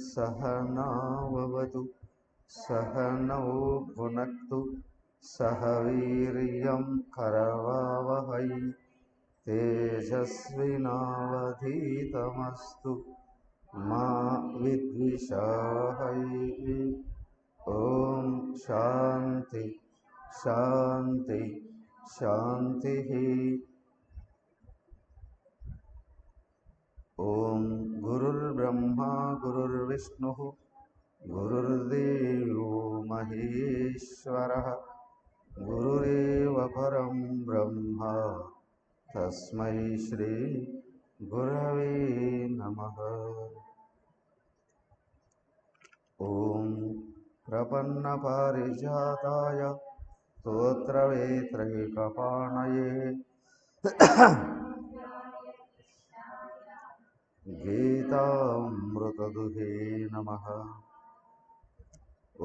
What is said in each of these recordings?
सहनाववतु सहनौ भुनक्तु सह वीर्यं करवावहै तेजस्विनावधीतमस्तु मा विद्विषावहै। ओम शांति शांति शांति। ओम गुरुर्ब्रह्मा गुरुर्विष्णुः गुरुर्देवो महेश्वरः गुरुरेव परं ब्रह्म तस्मै श्री गुरवे नमः। ओम प्रपन्नपारिजाताय स्तोत्रवेत्रैकपाणये गीतामृतदुहे नमः।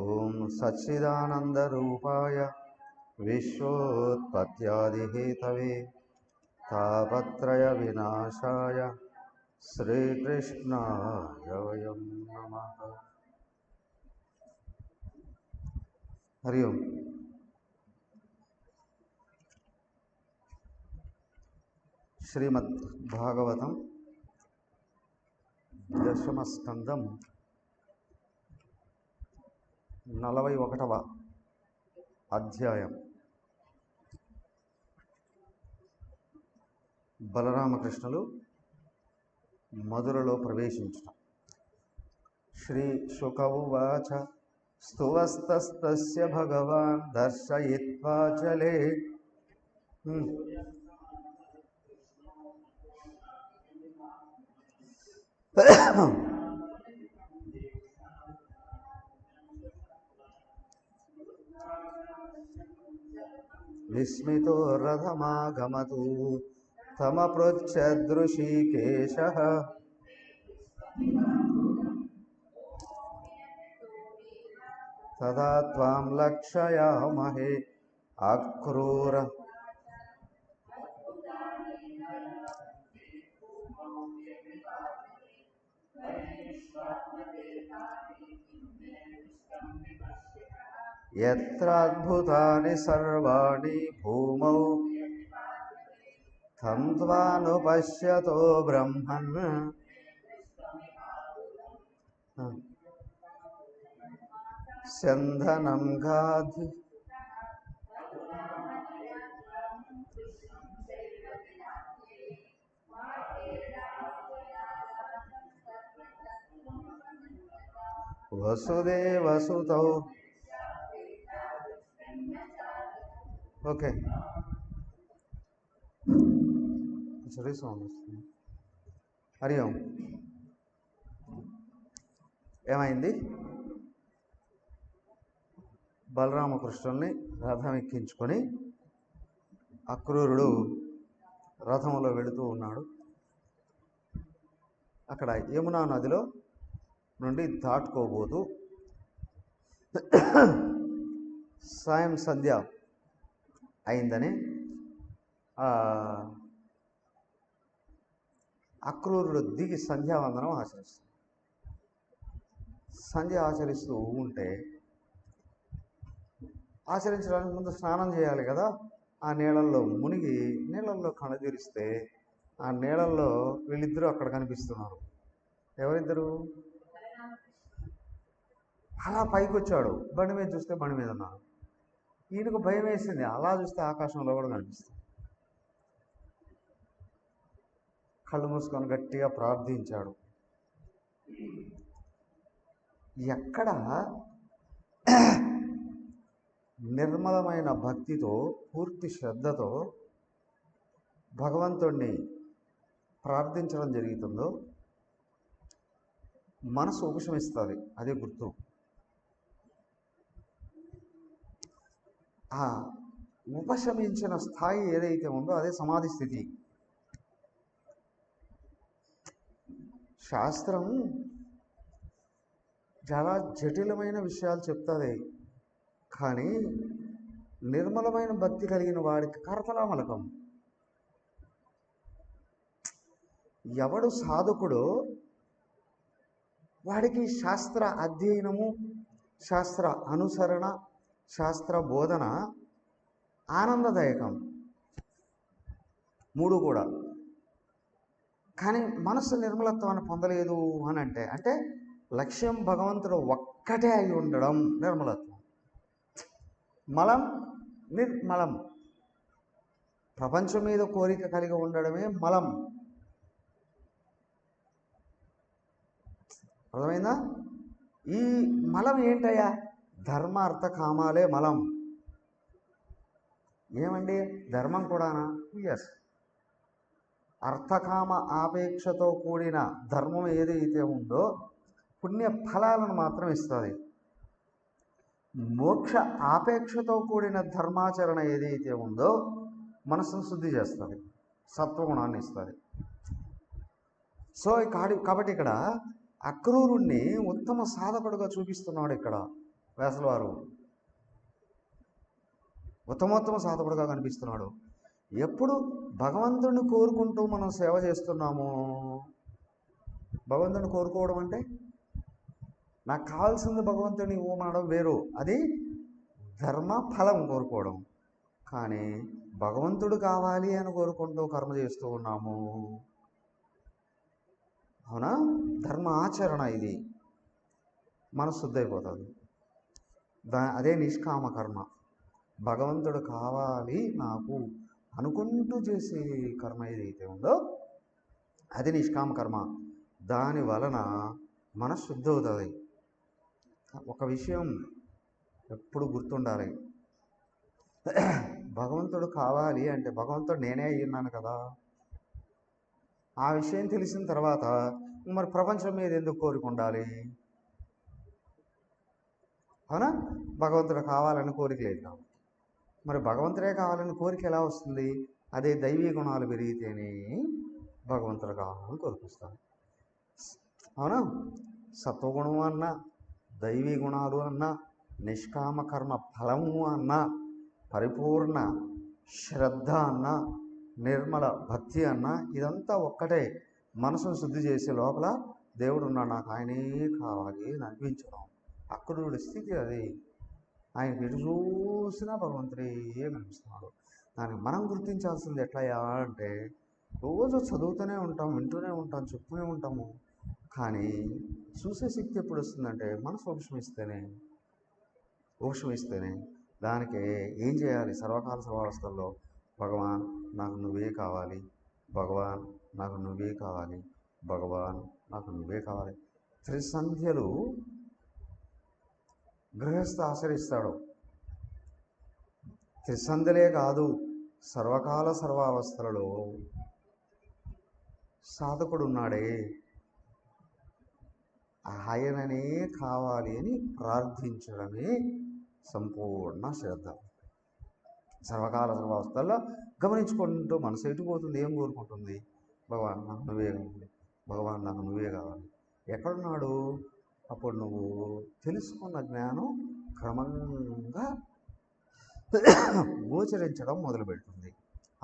ओम सच्चिदानन्दरूपाय विश्वोत्पत्त्यादिहेतवे तापत्रयविनाशाय श्रीकृष्णाय वयं नमः। हरि ओम। श्रीमद्भागवतं दशमस्कंदं 41వ అధ్యాయం. బలరామకృష్ణులు మధురలో ప్రవేశించడం. శ్రీ శుక ఉవాచ స్తువస్తస్తస్య భగవాన్ దర్శయిత్వా చలే. విస్మితో రథమాగమతు తమపృచ్ఛదృషీకేశః తదా త్వాం లక్షయామహే అక్రూర. యత్రాద్భుతాని సర్వాణి భూమౌ తం త్వానుపశ్యతో బ్రహ్మన్ స్యందనం గాధి. వసుదేవసుతౌ. ఓకే, సరే సౌండ్ వస్తుంది. హరి ఓం. ఏమైంది? బలరామకృష్ణుల్ని రథం ఎక్కించుకొని అక్రూరుడు రథంలో వెళుతూ ఉన్నాడు. అక్కడ యమునా నదిలో నుండి దాటుకోబోతూ సాయం సంధ్య అయిందని అక్రూరుడు దిగి సంధ్యావందనం ఆచరిస్తాడు. సంధ్య ఆచరిస్తూ ఉంటే ఆచరించడానికి ముందు స్నానం చేయాలి కదా. ఆ నీళ్ళల్లో మునిగి నీళ్ళల్లో కణదీరిస్తే ఆ నీళ్ళల్లో వీళ్ళిద్దరూ అక్కడ కనిపిస్తున్నారు. ఎవరిద్దరు? అలా పైకి వచ్చాడు. బండి మీద చూస్తే బండి మీద ఉన్నాడు. ఈయనకు భయం వేసింది. అలా చూస్తే ఆకాశంలో కూడా కనిపిస్తుంది. కళ్ళు మూసుకొని గట్టిగా ప్రార్థించాడు. ఎక్కడ నిర్మలమైన భక్తితో పూర్తి శ్రద్ధతో భగవంతుణ్ణి ప్రార్థించడం జరుగుతుందో మనసు ఉపశమిస్తుంది. అదే గుర్తు. ఆ ఉపశమించిన స్థాయి ఏదైతే ఉందో అదే సమాధి స్థితి. శాస్త్రం చాలా జటిలమైన విషయాలు చెప్తుంది, కానీ నిర్మలమైన భక్తి కలిగిన వాడికి కరతలామలకం. ఎవడు సాధకుడో వాడికి శాస్త్ర అధ్యయనము, శాస్త్ర అనుసరణ, శాస్త్ర బోధన ఆనందదాయకం, మూడు కూడా. కానీ మనస్సు నిర్మలత్వాన్ని పొందలేదు అని అంటే లక్ష్యం భగవంతుడు ఒక్కటే అయి ఉండడం నిర్మలత్వం. మలం నిర్మలం, ప్రపంచం మీద కోరిక కలిగి ఉండడమే మలం. అర్థమైందా? ఈ మలం ఏంటయ్యా? ధర్మ అర్థ కామాలే మలం. ఏమండి ధర్మం కూడానా? ఎస్. అర్థకామ ఆపేక్షతో కూడిన ధర్మం ఏదైతే ఉందో పుణ్య ఫలాలను మాత్రం ఇస్తుంది. మోక్ష ఆపేక్షతో కూడిన ధర్మాచరణ ఏదైతే ఉందో మనసును శుద్ధి చేస్తుంది, సత్వగుణాన్ని ఇస్తుంది. సో కాబట్టి ఇక్కడ అక్రూరుణ్ణి ఉత్తమ సాధకుడుగా చూపిస్తున్నాడు. ఇక్కడ వ్యాసుల వారు ఉత్తమోత్తమ సాధకుడుగా కనిపిస్తున్నాడు. ఎప్పుడు భగవంతుడిని కోరుకుంటూ మనం సేవ చేస్తున్నాము. భగవంతుడిని కోరుకోవడం అంటే నాకు కావాల్సింది భగవంతుడిని ఇవ్వమనడం వేరు, అది ధర్మ ఫలం కోరుకోవడం. కానీ భగవంతుడు కావాలి అని కోరుకుంటూ కర్మ చేస్తూ ఉన్నాము. అవునా? ధర్మ ఆచరణ ఇది మనసు శుద్ధి అయిపోతుంది. అదే నిష్కామ కర్మ. భగవంతుడు కావాలి నాకు అనుకుంటూ చేసే కర్మ ఏదైతే ఉందో అది నిష్కామ కర్మ. దాని వలన మనసు శుద్ధి అవుతుంది. ఒక విషయం ఎప్పుడు గుర్తుండాలి, భగవంతుడు కావాలి అంటే భగవంతుడు నేనే అయ్యున్నాను కదా. ఆ విషయం తెలిసిన తర్వాత మరి ప్రపంచం మీద ఎందుకు కోరిక ఉండాలి? అవునా? భగవంతుడు కావాలని కోరిక లేదు. మరి భగవంతుడే కావాలని కోరిక ఎలా వస్తుంది? అదే దైవీ గుణాలు పెరిగితేనే భగవంతుడు కావాలని కోరిపిస్తాను. అవునా? సత్వగుణం అన్నా, దైవీ గుణాలు అన్నా, నిష్కామ కర్మ ఫలము అన్నా, పరిపూర్ణ శ్రద్ధ అన్నా, నిర్మల భక్తి అన్నా, ఇదంతా ఒక్కటే. మనసును శుద్ధి చేసే లోపల దేవుడు ఉన్నాడు, నాకు ఆయనే కావాలి అని అనిపించడం. అక్రూరుడి స్థితి అది. ఆయన ఎటు చూసినా భగవంతుడే కనిపిస్తున్నాడు. దానికి మనం గుర్తించాల్సింది ఎట్లయ్యా అంటే, రోజు చదువుతూనే ఉంటాం, వింటూనే ఉంటాం, చెప్తూనే ఉంటాము. కానీ చూసే శక్తి ఎప్పుడు వస్తుందంటే మనసు ఉపశమిస్తేనే. దానికి ఏం చేయాలి? సర్వకాల సర్వావస్థల్లో భగవాన్ నాకు నువ్వే కావాలి, భగవాన్ నాకు నువ్వే కావాలి, భగవాన్ నాకు నువ్వే కావాలి. త్రిసంధ్యలు గృహస్థ ఆచరిస్తాడు. త్రిసంధ్యలే కాదు, సర్వకాల సర్వావస్థలలో సాధకుడు ఉన్నాడే, ఆయననే కావాలి అని ప్రార్థించడమే సంపూర్ణ శ్రద్ధ. సర్వకాల సర్వావస్థల్లో గమనించుకుంటూ మనసు ఎటుపోతుంది, ఏం కోరుకుంటుంది? భగవాన్ నాకు నువ్వే కావాలి, భగవాన్ నాకు నువ్వే కావాలి. ఎక్కడున్నాడు? అప్పుడు నువ్వు తెలుసుకున్న జ్ఞానం క్రమంగా గోచరించడం మొదలుపెడుతుంది.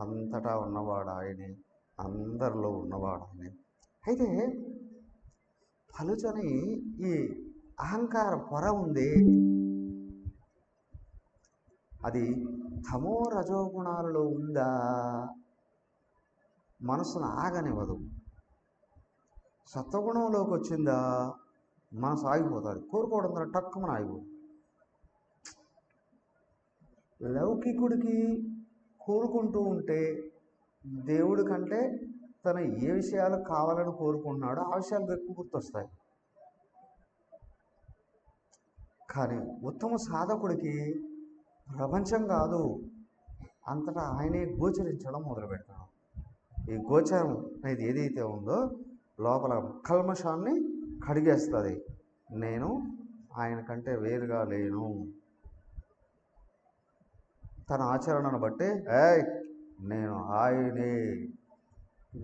అంతటా ఉన్నవాడు ఆయనే, అందరిలో ఉన్నవాడు ఆయనే. అయితే పలుచని ఈ అహంకార పొర ఉంది, అది తమో రజోగుణాలలో ఉందా? మనసును ఆగనివ్వదు. సత్వగుణంలోకి వచ్చిందా మనసు ఆగిపోతుంది, కోరుకోవడం ద్వారా టక్కుమని ఆగిపోతుంది. లౌకికుడికి కోరుకుంటూ ఉంటే దేవుడి కంటే తను ఏ విషయాలు కావాలని కోరుకుంటున్నాడో ఆ విషయాలు ఎక్కువ గుర్తొస్తాయి. కానీ ఉత్తమ సాధకుడికి ప్రపంచం కాదు, అంతటా ఆయనే గోచరించడం మొదలుపెడతాడు. ఈ గోచరం అనేది ఏదైతే ఉందో లోపల కల్మషాన్ని కడిగేస్తుంది. నేను ఆయన కంటే వేరుగా లేను. తన ఆచరణను బట్టి నేను ఆయనే.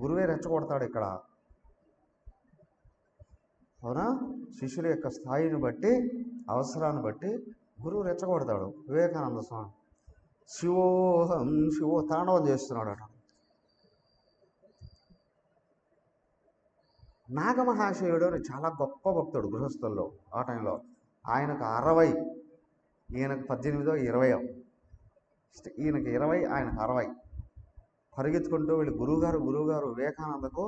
గురువే రెచ్చగొడతాడు ఇక్కడ, అవునా? శిష్యుల యొక్క స్థాయిని బట్టి, అవసరాన్ని బట్టి గురువు రెచ్చగొడతాడు. వివేకానంద స్వామి శివోహం శివో తాండవం చేస్తున్నాడట. నాగమహాశయుడు అని చాలా గొప్ప భక్తుడు గృహస్థుల్లో ఆ టైంలో. ఆయనకు 60, ఈయనకు 18, 20. ఈయనకి 20, ఆయనకు 60. పరిగెత్తుకుంటూ వెళ్ళి గురువుగారు వివేకానందకు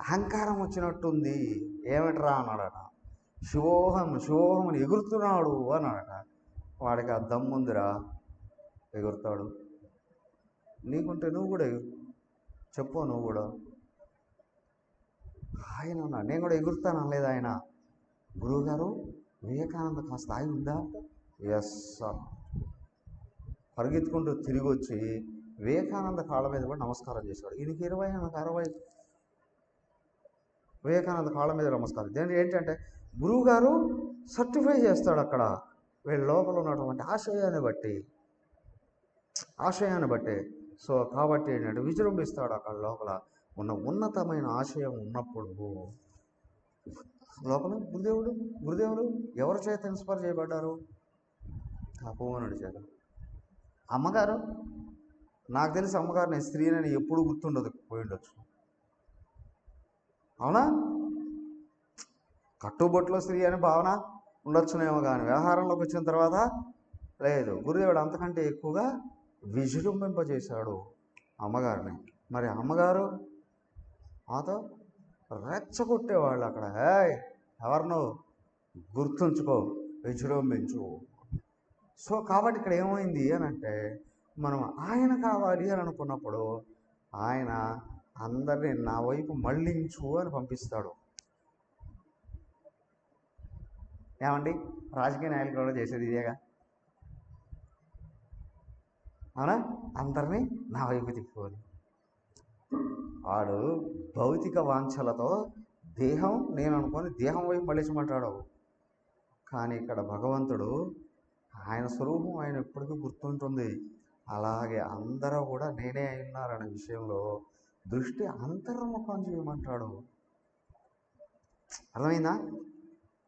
అహంకారం వచ్చినట్టుంది, ఏమిట్రా అన్నాడట. శివోహం అని ఎగురుతున్నాడు అన్నాడట. వాడికి ఆ దమ్ముందిరా, ఎగురుతాడు. నీకుంటే నువ్వు కూడా చెప్పు, నువ్వు కూడా. ఆయన అన్నాడు, నేను కూడా ఎగురుతాను అనలేదు ఆయన. గురువుగారు వివేకానందకు ఆ స్థాయి ఉందా? ఎస్. పరిగెత్తుకుంటూ తిరిగి వచ్చి వివేకానంద కాళ్ళ మీద కూడా నమస్కారం చేశాడు. ఈయనకి 20, నాకు 60. వివేకానంద కాళ్ళ మీద నమస్కారం. దేని ఏంటంటే గురువుగారు సర్టిఫై చేస్తాడు అక్కడ వీళ్ళ లోపల ఉన్నటువంటి ఆశయాన్ని బట్టి. సో కాబట్టి ఏంటంటే విజృంభిస్తాడు అక్కడ లోపల ఉన్న ఉన్నతమైన ఆశయం ఉన్నప్పుడు. లోపల గురుదేవుడు ఎవరి చేత ఇన్స్పైర్ చేయబడ్డారు? తపోవనుడి చేత. అమ్మగారు, నాకు తెలిసి అమ్మగారు నేను స్త్రీనని ఎప్పుడు గుర్తుండదు, పోయి ఉండొచ్చు, అవునా? కట్టుబొట్టులో స్త్రీ అని భావన ఉండొచ్చునేమో, కానీ వ్యవహారంలోకి వచ్చిన తర్వాత లేదు. గురుదేవుడు అంతకంటే ఎక్కువగా విజృంభింపజేశాడు అమ్మగారిని. మరి అమ్మగారు మాతో రెచ్చగొట్టేవాళ్ళు అక్కడ. ఎవరినో గుర్తుంచుకో, విజృంభించు. సో కాబట్టి ఇక్కడ ఏమైంది అని అంటే, మనం ఆయన కావాలి అని అనుకున్నప్పుడు ఆయన అందరినీ నా వైపు మళ్ళించు అని పంపిస్తాడు. ఏమండి, రాజకీయ నాయకులు కూడా చేసేది ఇదేగా, అవునా? అందరినీ నా వైపు తిప్పుకోవాలి. వాడు భౌతిక వాంఛలతో దేహం నేను అనుకొని దేహం వైపు మళ్ళించమంటాడు. కానీ ఇక్కడ భగవంతుడు ఆయన స్వరూపం ఆయన ఎప్పటికీ గుర్తుంటుంది. అలాగే అందరూ కూడా నేనే అయినారనే విషయంలో దృష్టి అంతర్ముఖం చేయమంటాడు. అర్థమైందా?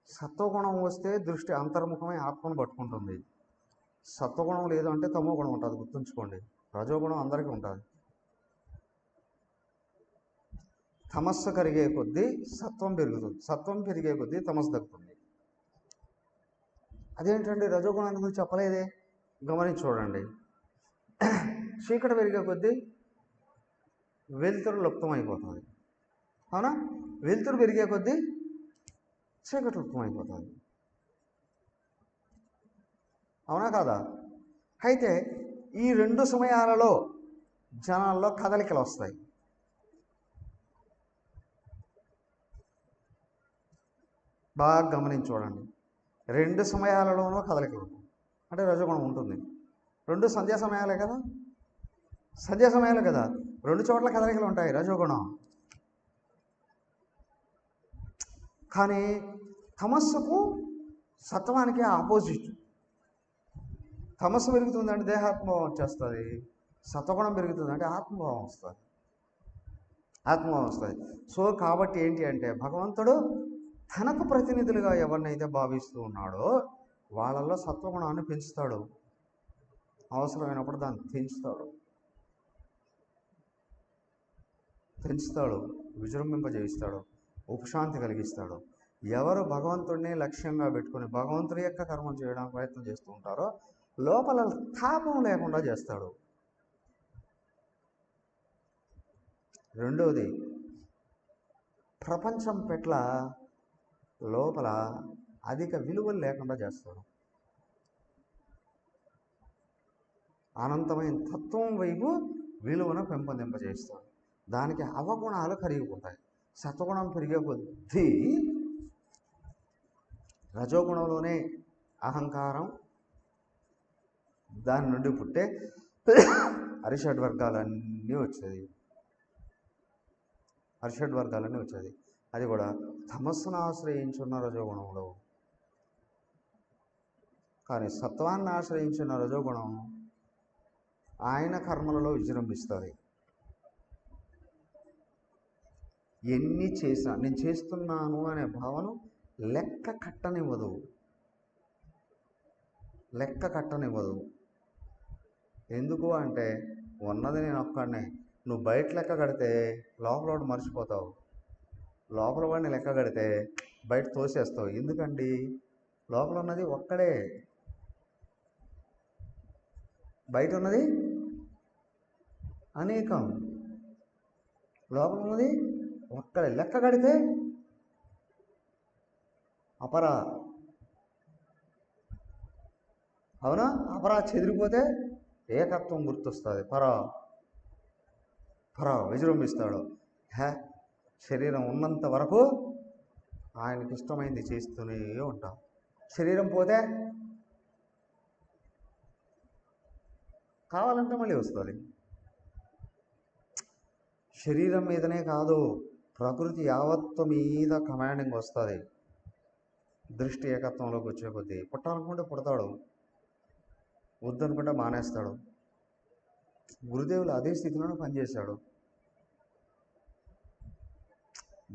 సత్వగుణం వస్తే దృష్టి అంతర్ముఖమై ఆత్మను పట్టుకుంటుంది. సత్వగుణం లేదు అంటే తమో గుణం ఉంటుంది, గుర్తుంచుకోండి. రజోగుణం అందరికీ ఉంటుంది. తమస్సు కరిగే కొద్దీ సత్వం పెరుగుతుంది, సత్వం పెరిగే కొద్దీ తమస్సు తగ్గుతుంది. అదేంటండి రజోగుణాన్ని గురించి చెప్పలేదే? గమనించి చూడండి. చీకటి పెరిగే కొద్దీ వెలుతురు లుప్తమైపోతుంది, అవునా? వెలుతురు పెరిగే కొద్దీ చీకటి లుప్తమైపోతుంది, అవునా కాదా? అయితే ఈ 2 సమయాలలో జనాల్లో కదలికలు వస్తాయి. బాగా గమనించి చూడండి. 2 సమయాలలోనూ కదలికలు అంటే రజోగుణం ఉంటుంది. 2 సంధ్యా సమయాలే కదా, సంధ్యా సమయాలే కదా. 2 చోట్ల కదలికలు ఉంటాయి, రజోగుణం. కానీ తమస్సుకు సత్వానికి ఆపోజిట్. తమస్సు పెరుగుతుందంటే దేహాత్మభావం వచ్చేస్తుంది, సత్వగుణం పెరుగుతుందంటే ఆత్మభావం వస్తుంది, ఆత్మభావం వస్తుంది. సో కాబట్టి ఏంటి అంటే భగవంతుడు తనకు ప్రతినిధులుగా ఎవరినైతే భావిస్తూ ఉన్నాడో వాళ్ళల్లో సత్వగుణాన్ని పెంచుతాడు, అవసరమైనప్పుడు దాన్ని పెంచుతాడు, విజృంభింపజేయిస్తాడు, ఉపశాంతి కలిగిస్తాడు. ఎవరు భగవంతుడిని లక్ష్యంగా పెట్టుకుని భగవంతుడి యొక్క కర్మం చేయడానికి ప్రయత్నం చేస్తూ ఉంటారో లోపల తాపం లేకుండా చేస్తాడు. రెండవది, ప్రపంచం పట్ల లోపల అధిక విలువలు లేకుండా చేస్తాడు. అనంతమైన తత్వం వైపు విలువను పెంపొందింపజేస్తాడు. దానికి అవగుణాలు కరిగిపోతాయి. సత్వగుణం పెరిగే కొద్దీ రజోగుణంలోనే అహంకారం, దాని నుండి పుట్టే అరిషడ్ వర్గాలన్నీ వచ్చేది. అరిషడ్ వర్గాలన్నీ వచ్చేది. అది కూడా తమస్సును ఆశ్రయించున్న రజోగుణంలో. కానీ సత్వాన్ని ఆశ్రయించిన రజోగుణం ఆయన కర్మలలో విజృంభిస్తుంది. ఎన్ని చేసినా నేను చేస్తున్నాను అనే భావన లెక్క కట్టనివ్వదు. ఎందుకు అంటే ఉన్నది నేను ఒక్కడనే. నువ్వు బయట లెక్క కడితే లోపల వాడు మర్చిపోతావు, లోపల వాడిని లెక్క కడితే బయట తోసేస్తావు. ఎందుకండి? లోపల ఉన్నది ఒక్కడే, బయట ఉన్నది అనేకం. లోపల ఉన్నది ఒక్కడే. లెక్క కడితే అపరా, అవునా? అపరా చెదిరిపోతే ఏకత్వం గుర్తొస్తుంది. పరా విజృంభిస్తాడు. శరీరం ఉన్నంత వరకు ఆయనకి ఇష్టమైంది చేస్తూనే ఉంటాం. శరీరం పోతే కావాలంటే మళ్ళీ వస్తుంది. శరీరం మీదనే కాదు, ప్రకృతి యావత్తు మీద కమాండింగ్ వస్తుంది. దృష్టి ఏకత్వంలోకి వచ్చే కొద్దీ పుట్టాలనుకుంటే పుడతాడు, వద్దనుకుంటే మానేస్తాడు. గురుదేవులు అదే స్థితిలోనే పనిచేశాడు.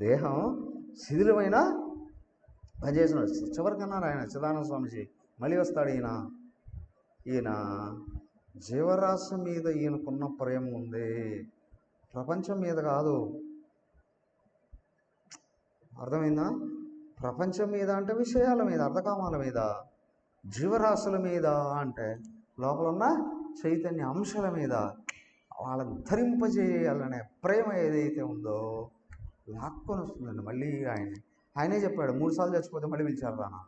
దేహం శిథిలమైన పనిచేస్తున్నాడు. చివరికన్నారు ఆయన చిదానంద స్వామిజీ, మళ్ళీ వస్తాడు ఈయన జీవరాశి మీద ఈయనకున్న ప్రేమ ఉంది, ప్రపంచం మీద కాదు. అర్థమైందా? ప్రపంచం మీద అంటే విషయాల మీద, అర్థకామాల మీద. జీవరాశుల మీద అంటే లోపల ఉన్న చైతన్య అంశాల మీద. వాళ్ళని ధరింపజేయాలనే ప్రేమ ఏదైతే ఉందో లాక్కొని వస్తుందండి. మళ్ళీ ఆయనే చెప్పాడు, 3 సార్లు చచ్చిపోతే మళ్ళీ పిలిచారు రానా.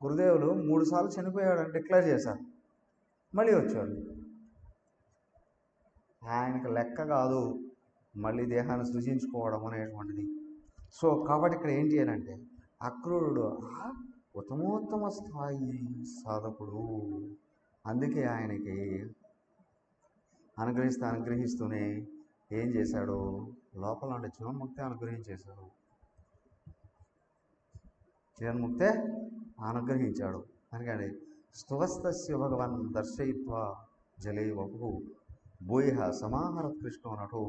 గురుదేవులు 3 సార్లు చనిపోయాడని డిక్లేర్ చేశారు, మళ్ళీ వచ్చాడు. ఆయనకు లెక్క కాదు మళ్ళీ దేహాన్ని సృజించుకోవడం అనేటువంటిది. సో కాబట్టి ఇక్కడ ఏంటి అని అంటే అక్రూరుడు ఉత్తమోత్తమ స్థాయి సాధకుడు. అందుకే ఆయనకి అనుగ్రహిస్తూనే ఏం చేశాడు? లోపల ఉండే జీవన్ముక్తి అనుగ్రహించేశాడు. జీవన్ముక్తే అనుగ్రహించాడు. అందుకని స్తువస్తస్య భగవన్ దర్శయిత్వా జలే వపు భూయ సమాహరత్ కృష్ణో నటో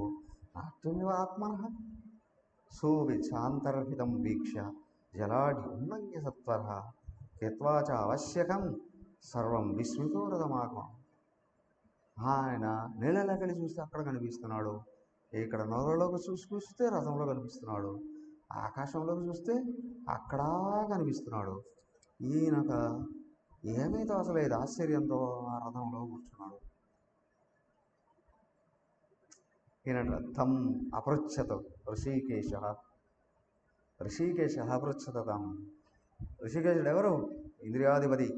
నాట్యమివ ఆత్మనః సోవిచాంతర్హితం వీక్ష జలాడి ఉల్లంఘ్య సత్వరః త్యక్త్వా చ అవశ్యకం సర్వం విస్మృతోరథమాగమం. ఆయన నీళ్ళలోకి చూస్తే అక్కడ కనిపిస్తున్నాడు, ఇక్కడ నోరలోకి చూస్తే రథంలో కనిపిస్తున్నాడు, ఆకాశంలోకి చూస్తే అక్కడా కనిపిస్తున్నాడు. ఈయనక ఏమీ తోచలేదు, ఆశ్చర్యంతో ఆ రథంలో కూర్చున్నాడు. ఈయన తం అపృచ్ఛత ఋషికేశ అపృచ్ఛత తం. ఋషికేశుడు ఎవరు? ఇంద్రియాధిపతి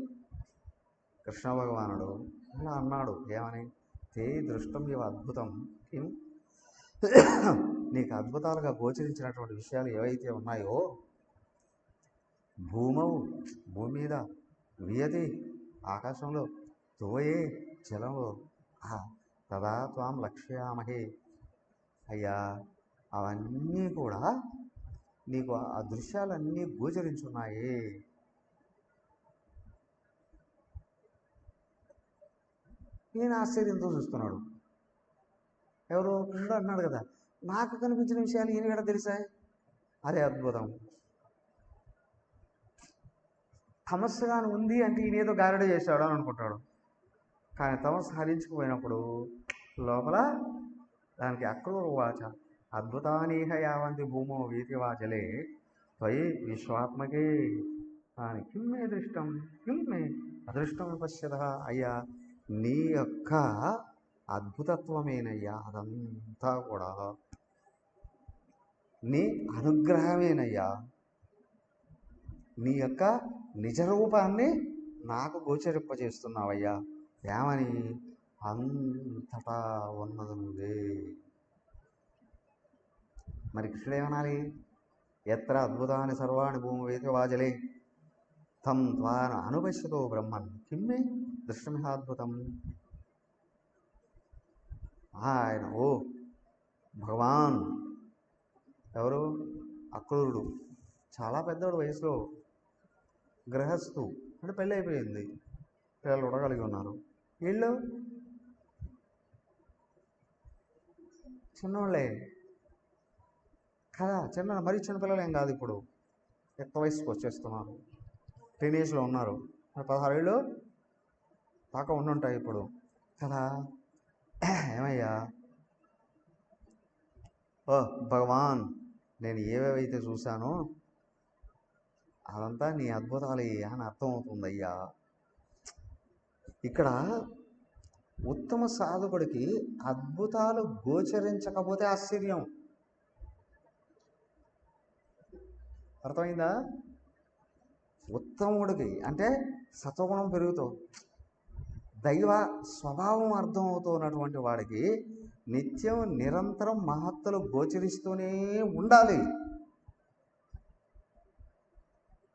కృష్ణ భగవానుడు. అలా అన్నాడు, ఏమని? తే దృష్టం ఇవ అద్భుతం కిం, నీకు అద్భుతాలుగా గోచరించినటువంటి విషయాలు ఏవైతే ఉన్నాయో భూమి మీద, వియతి ఆకాశంలో, తోయే జలంలో, తదా త్వాం లక్ష్యామహే. అయ్యా అవన్నీ కూడా నీకు ఆ దృశ్యాలన్నీ గోచరించున్నాయి. ఈయన ఆశ్చర్యంతో చూస్తున్నాడు. ఎవరు? కృష్ణుడు అన్నాడు కదా, నాకు కనిపించిన విషయాలు ఈయన కూడా తెలిసాయి. అదే అద్భుతం. తమస్సుగాను ఉంది అంటే ఈయన ఏదో గారడి చేశాడు అని అనుకుంటాడు. కానీ తమస్సు హరించుకుపోయినప్పుడు లోపల దానికి అక్రూర వాచ అద్భుతానీహ యావంతి భూమో వీతివాచలే త్వయి విశ్వాత్మకే అని కిం మే దృష్టం కిం మే అదృష్టం పశ్యత. అయ్యా నీ యొక్క అద్భుతత్వమేనయ్యా, అదంతా కూడా నీ అనుగ్రహమేనయ్యా. నీ యొక్క నిజరూపాన్ని నాకు గోచరింపజేస్తున్నావయ్యా. ఏమని? అంతటా ఉన్నది నువ్వే. మరి కృష్ణుడు ఏమనాలి? ఎత్ర అద్భుతాన్ని సర్వాణి భూమి వేతివాజలే తం ద్వార అనుపశ్యతో బ్రహ్మన్ కిమ్మే దృష్టమిహాద్భుతం. ఆయన భగవాన్ ఎవరు? అక్రూరుడు. చాలా పెద్దోడు వయసులో, గృహస్థు, అంటే పెళ్ళి అయిపోయింది, పిల్లలు కూడా కలిగి ఉన్నారు. వీళ్ళు చిన్నోళ్ళే కదా, మరీ చిన్న పిల్లలు ఏం కాదు, ఇప్పుడు ఎక్కువ వయసుకు వచ్చేస్తున్నారు, టీనేజ్లో ఉన్నారు. 16 ఏళ్ళు దాకా ఉండుంటాయి ఇప్పుడు కదా. ఏమయ్యా, ఓ భగవాన్, నేను ఏవేవైతే చూశానో అదంతా నీ అద్భుతాలే అని అర్థమవుతుందయ్యా. ఇక్కడ ఉత్తమ సాధకుడికి అద్భుతాలు గోచరించకపోతే ఆశ్చర్యం. అర్థమైందా? ఉత్తముడికి అంటే సత్వగుణం పెరుగుతూ దైవ స్వభావం అర్థమవుతున్నటువంటి వాడికి నిత్యం నిరంతరం మహత్తులు గోచరిస్తూనే ఉండాలి.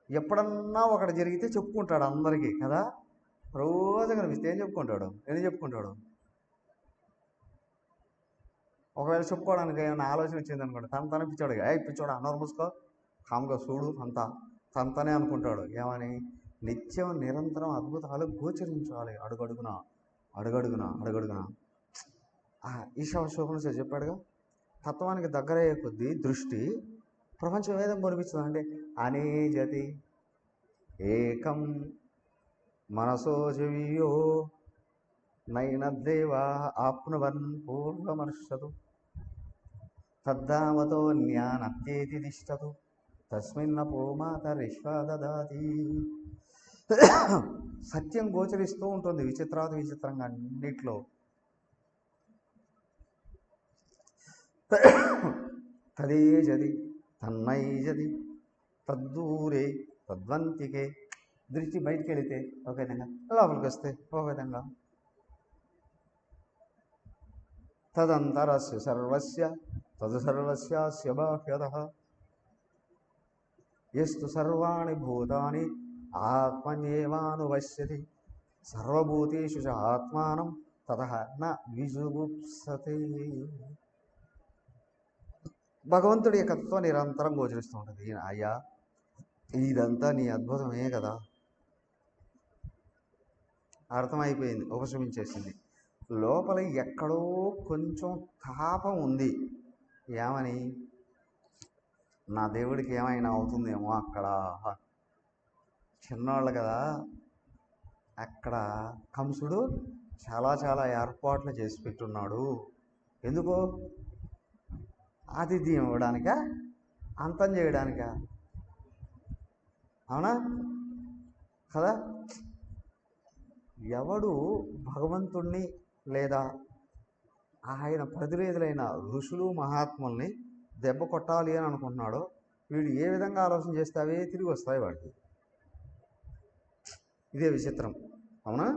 ఎప్పుడన్నా ఒకటి జరిగితే చెప్పుకుంటాడు అందరికీ కదా. రోజు కనిపిస్తే ఏం చెప్పుకుంటాడు? ఒకవేళ చెప్పుకోవడానికి ఏమైనా ఆలోచన వచ్చింది అనుకోండి, తన పిచ్చాడు, పిచ్చోడు అన్నోరు మూసుకో, కామ్గా చూడు, తనతనే అనుకుంటాడు. ఏమని? నిత్యం నిరంతరం అద్భుతాలు గోచరించాలి, అడుగడుగునా. ఈశావాస్యోపనిషత్తు చెప్పాడుగా, తత్వానికి దగ్గరయ్యే కొద్దీ దృష్టి ప్రపంచం ఏదైనా కనిపిస్తుందంటే అనేజతి ఏకం మనసో జీవియో నైనద్దేవా ఆప్నువన్ పూర్వమర్షతు తద్ధావతో జ్ఞానత్యేతి తిష్టతు తస్మిన్నపో మాతరిష్వదదాతి. సత్యం గోచరిస్తూ ఉంటుంది విచిత్రాది విచిత్రంగా అన్నిట్లో. తదేజది తన్నైజది తద్దూరే తద్వంతికే. దృష్టి బయటికి వెళితే ఒక విధంగా, లోపలికి వస్తే ఒక విధంగా. తదంతరస్య సర్వస్య తదు సర్వస్యాస్య బాహ్యతః యస్తు సర్వాణి భూతాని ఆత్మన్యేవానుపశ్యతి సర్వభూతేషు చ ఆత్మానం తతః న విజుగుప్సతే. భగవంతుడి యొక్క తత్వం నిరంతరం గోచరిస్తూ ఉంటుంది. అయ్యా, ఇదంతా నీ అద్భుతమే కదా. అర్థమైపోయింది, ఉపశమించేసింది. లోపల ఎక్కడో కొంచెం తాపం ఉంది. ఏమని? నా దేవుడికి ఏమైనా అవుతుందేమో అక్కడ. చిన్నవాళ్ళు కదా, అక్కడ కంసుడు చాలా ఏర్పాట్లు చేసి పెట్టున్నాడు. ఎందుకో? ఆతిథ్యం ఇవ్వడానికా, అంతం చేయడానికా? అవునా కదా. ఎవడు భగవంతుణ్ణి లేదా ఆయన ప్రతినిధులైన ఋషులు మహాత్ముల్ని దెబ్బ కొట్టాలి అని అనుకుంటున్నాడో, వీడు ఏ విధంగా ఆలోచన చేస్తే అవే తిరిగి వస్తాయి వాడికి. ఇదే విచిత్రం, అవునా?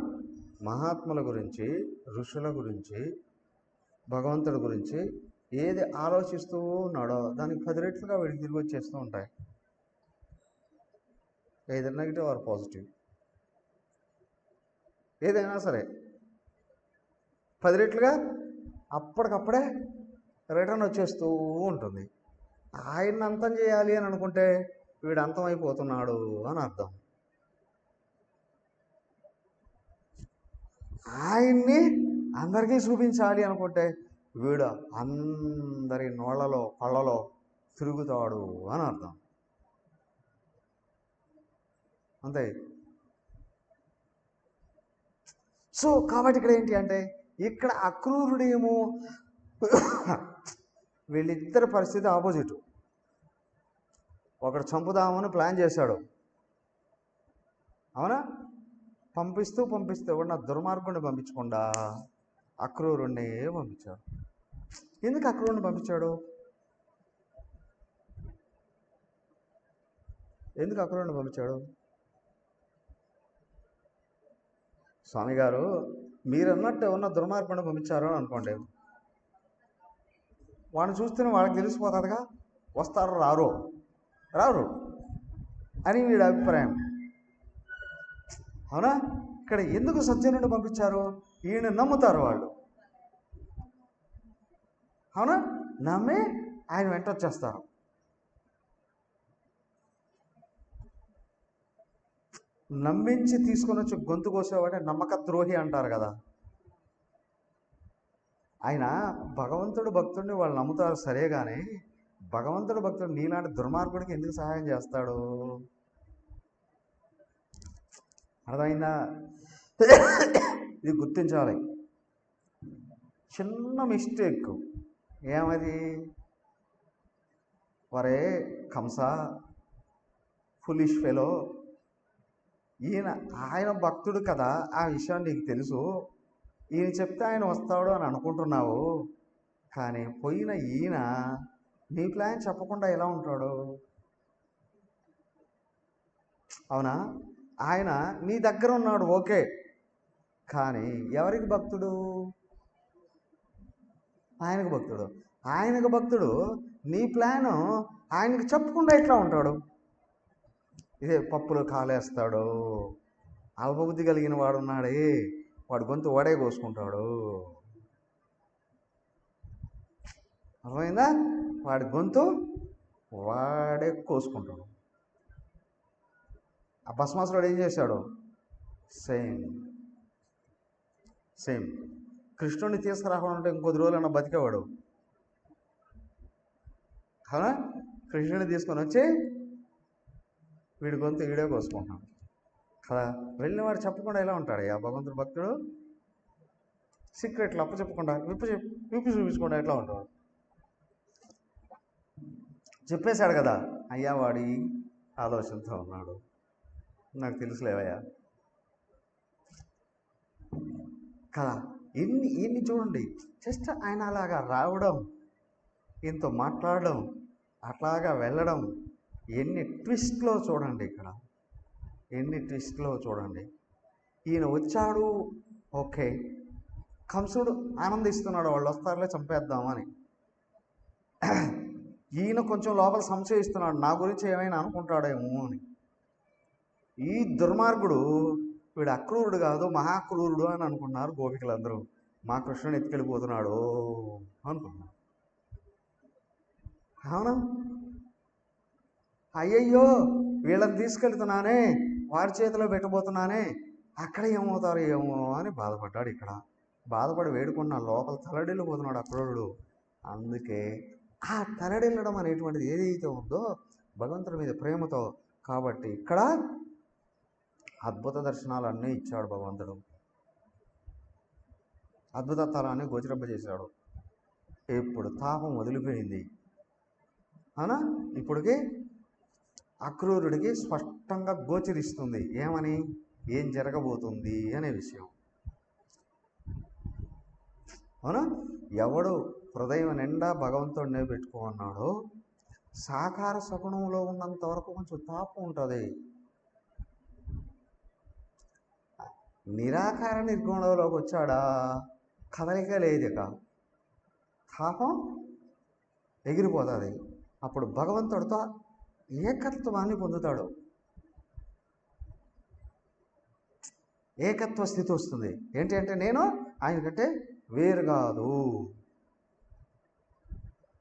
మహాత్ముల గురించి, ఋషుల గురించి, భగవంతుడి గురించి ఏది ఆలోచిస్తూ ఉన్నాడో దానికి 10 రెట్లుగా వీడికి తిరిగి వచ్చేస్తూ ఉంటాయి. ఏదైనా నెగిటివ్ ఆర్ పాజిటివ్, ఏదైనా సరే 10 రెట్లుగా అప్పటికప్పుడే రిటర్న్ వచ్చేస్తూ ఉంటుంది. ఆయన్ని అంతం చేయాలి అని అనుకుంటే వీడు అంతమైపోతున్నాడు అని అర్థం. ఆయన్ని అందరికీ చూపించాలి అనుకుంటే వీడు అందరి నోళ్లలో కళ్ళలో తిరుగుతాడు అని అర్థం. అంతే. సో కాబట్టి ఇక్కడ ఏంటి అంటే, ఇక్కడ అక్రూరుడేమో వీళ్ళిద్దరి పరిస్థితి ఆపోజిట్. ఒకడు చంపుదామని ప్లాన్ చేశాడు, అవునా? పంపిస్తూ ఉన్న దుర్మార్గుడిని పంపించకుండా అక్రూరుణ్ణి పంపించాడు. ఎందుకు అక్రూరుని పంపించాడు? స్వామి గారు, మీరన్నట్టు ఉన్న దుర్మార్గుడిని పంపించారు అని అనుకోండి, వాడిని చూస్తేనే వాళ్ళకి తెలిసిపోతుందిగా, వస్తారు రారు అని వీడి అభిప్రాయం, అవునా? ఇక్కడ ఎందుకు సజ్జనుడిని పంపించారు? ఈయన నమ్ముతారు వాళ్ళు. అవునా? నమ్మి ఆయన వెంట వచ్చేస్తారు. నమ్మించి తీసుకొని వచ్చి గొంతు కోసేవాడే నమ్మక ద్రోహి అంటారు కదా. ఆయన భగవంతుడు భక్తుడిని వాళ్ళు నమ్ముతారు సరే, కానీ భగవంతుడు భక్తుడు నీలాంటి దుర్మార్గుడికి ఎందుకు సహాయం చేస్తాడు? అర్థమైందా? ఇది గుర్తించాలి. చిన్న మిస్టేక్ ఏమది? వరే కంస, ఫులిష్ ఫెలో, ఆయన భక్తుడు కదా, ఆ విషయం నీకు తెలుసు, ఈయన చెప్తే ఆయన వస్తాడు అని అనుకుంటున్నావు, కానీ పోయిన ఈయన నీ ప్లాన్ చెప్పకుండా ఎలా ఉంటాడు? అవునా? ఆయన నీ దగ్గర ఉన్నాడు ఓకే, కానీ ఎవరికి భక్తుడు? ఆయనకు భక్తుడు. ఆయనకు భక్తుడు నీ ప్లాను ఆయనకు చెప్పకుండా ఎట్లా ఉంటాడు? ఇదే పప్పులు కాలేస్తాడు. అల్పబుద్ధి కలిగిన వాడు ఉన్నాడే, వాడు గొంతు వాడే కోసుకుంటాడు. అర్థమైందా? వాడి గొంతు వాడే కోసుకుంటాడు. ఆ భస్మాసురుడు ఏం చేశాడు? సేమ్ కృష్ణుడిని తీసుకురాకుండా ఇంకొద్ది రోజులన్నా బతికేవాడు. అవునా? కృష్ణుడిని తీసుకొని వచ్చి వీడి గొంతు వీడే కోసుకుంటున్నాడు కదా. వెళ్ళినవాడు చెప్పకుండా ఎలా ఉంటాడు ఆ భగవంతుడు భక్తుడు? సీక్రెట్లు అప్పు చెప్పకుండా విప్పి చూపించకుండా ఎట్లా ఉంటాడు? చెప్పేశాడు కదా, అయ్యా వాడి ఆలోచనతో ఉన్నాడు, నాకు తెలుసులేవయ్యా కదా. ఎన్ని చూడండి, జస్ట్ ఆయన అలాగా రావడం, ఈయనతో మాట్లాడడం, అట్లాగా వెళ్ళడం, ఎన్ని ట్విస్ట్లో చూడండి. ఇక్కడ ఎన్ని ట్విస్ట్లో చూడండి. ఈయన వచ్చాడు ఓకే, కంసుడు ఆనందిస్తున్నాడు, వాళ్ళు వస్తారులే చంపేద్దామని. ఈయన కొంచెం లోపల సంశయిస్తున్నాడు, నా గురించి ఏమైనా అనుకుంటాడేమో అని. ఈ దుర్మార్గుడు వీడు అక్రూరుడు కాదు మహాక్రూరుడు అని అనుకున్నారు గోపికలందరూ. మా కృష్ణుని ఎత్తుకెళ్ళిపోతున్నాడు అనుకున్నారు. అవునా? అయ్యయ్యో వీళ్ళని తీసుకెళ్తున్నానే, వారి చేతిలో పెట్టబోతున్నానే, అక్కడ ఏమవుతారు ఏమో అని బాధపడ్డాడు. ఇక్కడ బాధపడి వేడుకున్న లోపల తలడిల్లిపోతున్నాడు అక్రూరుడు. అందుకే ఆ తలడిల్లడం అనేటువంటిది ఏదైతే ఉందో భగవంతుడి మీద ప్రేమతో, కాబట్టి ఇక్కడ అద్భుత దర్శనాలన్నీ ఇచ్చాడు భగవంతుడు, అద్భుతత్వాలన్నీ గోచరింపజేశాడు. ఇప్పుడు తాపం వదిలిపోయింది. అవునా? ఇప్పటికి అక్రూరుడికి స్పష్టంగా గోచరిస్తుంది ఏమని, ఏం జరగబోతుంది అనే విషయం. అవునా? ఎవడు హృదయం నిండా భగవంతుడినే పెట్టుకున్నాడో, సాకార సగుణంలో ఉన్నంత వరకు కొంచెం తాపం ఉంటుంది. నిరాకార నిర్గుణంలోకి వచ్చాడా, కదలిక లేదు, ఇక తాపం ఎగిరిపోతుంది. అప్పుడు భగవంతుడితో ఏకత్వాన్ని పొందుతాడు, ఏకత్వ స్థితి వస్తుంది. ఏంటి అంటే, నేను ఆయనకంటే వేరు కాదు,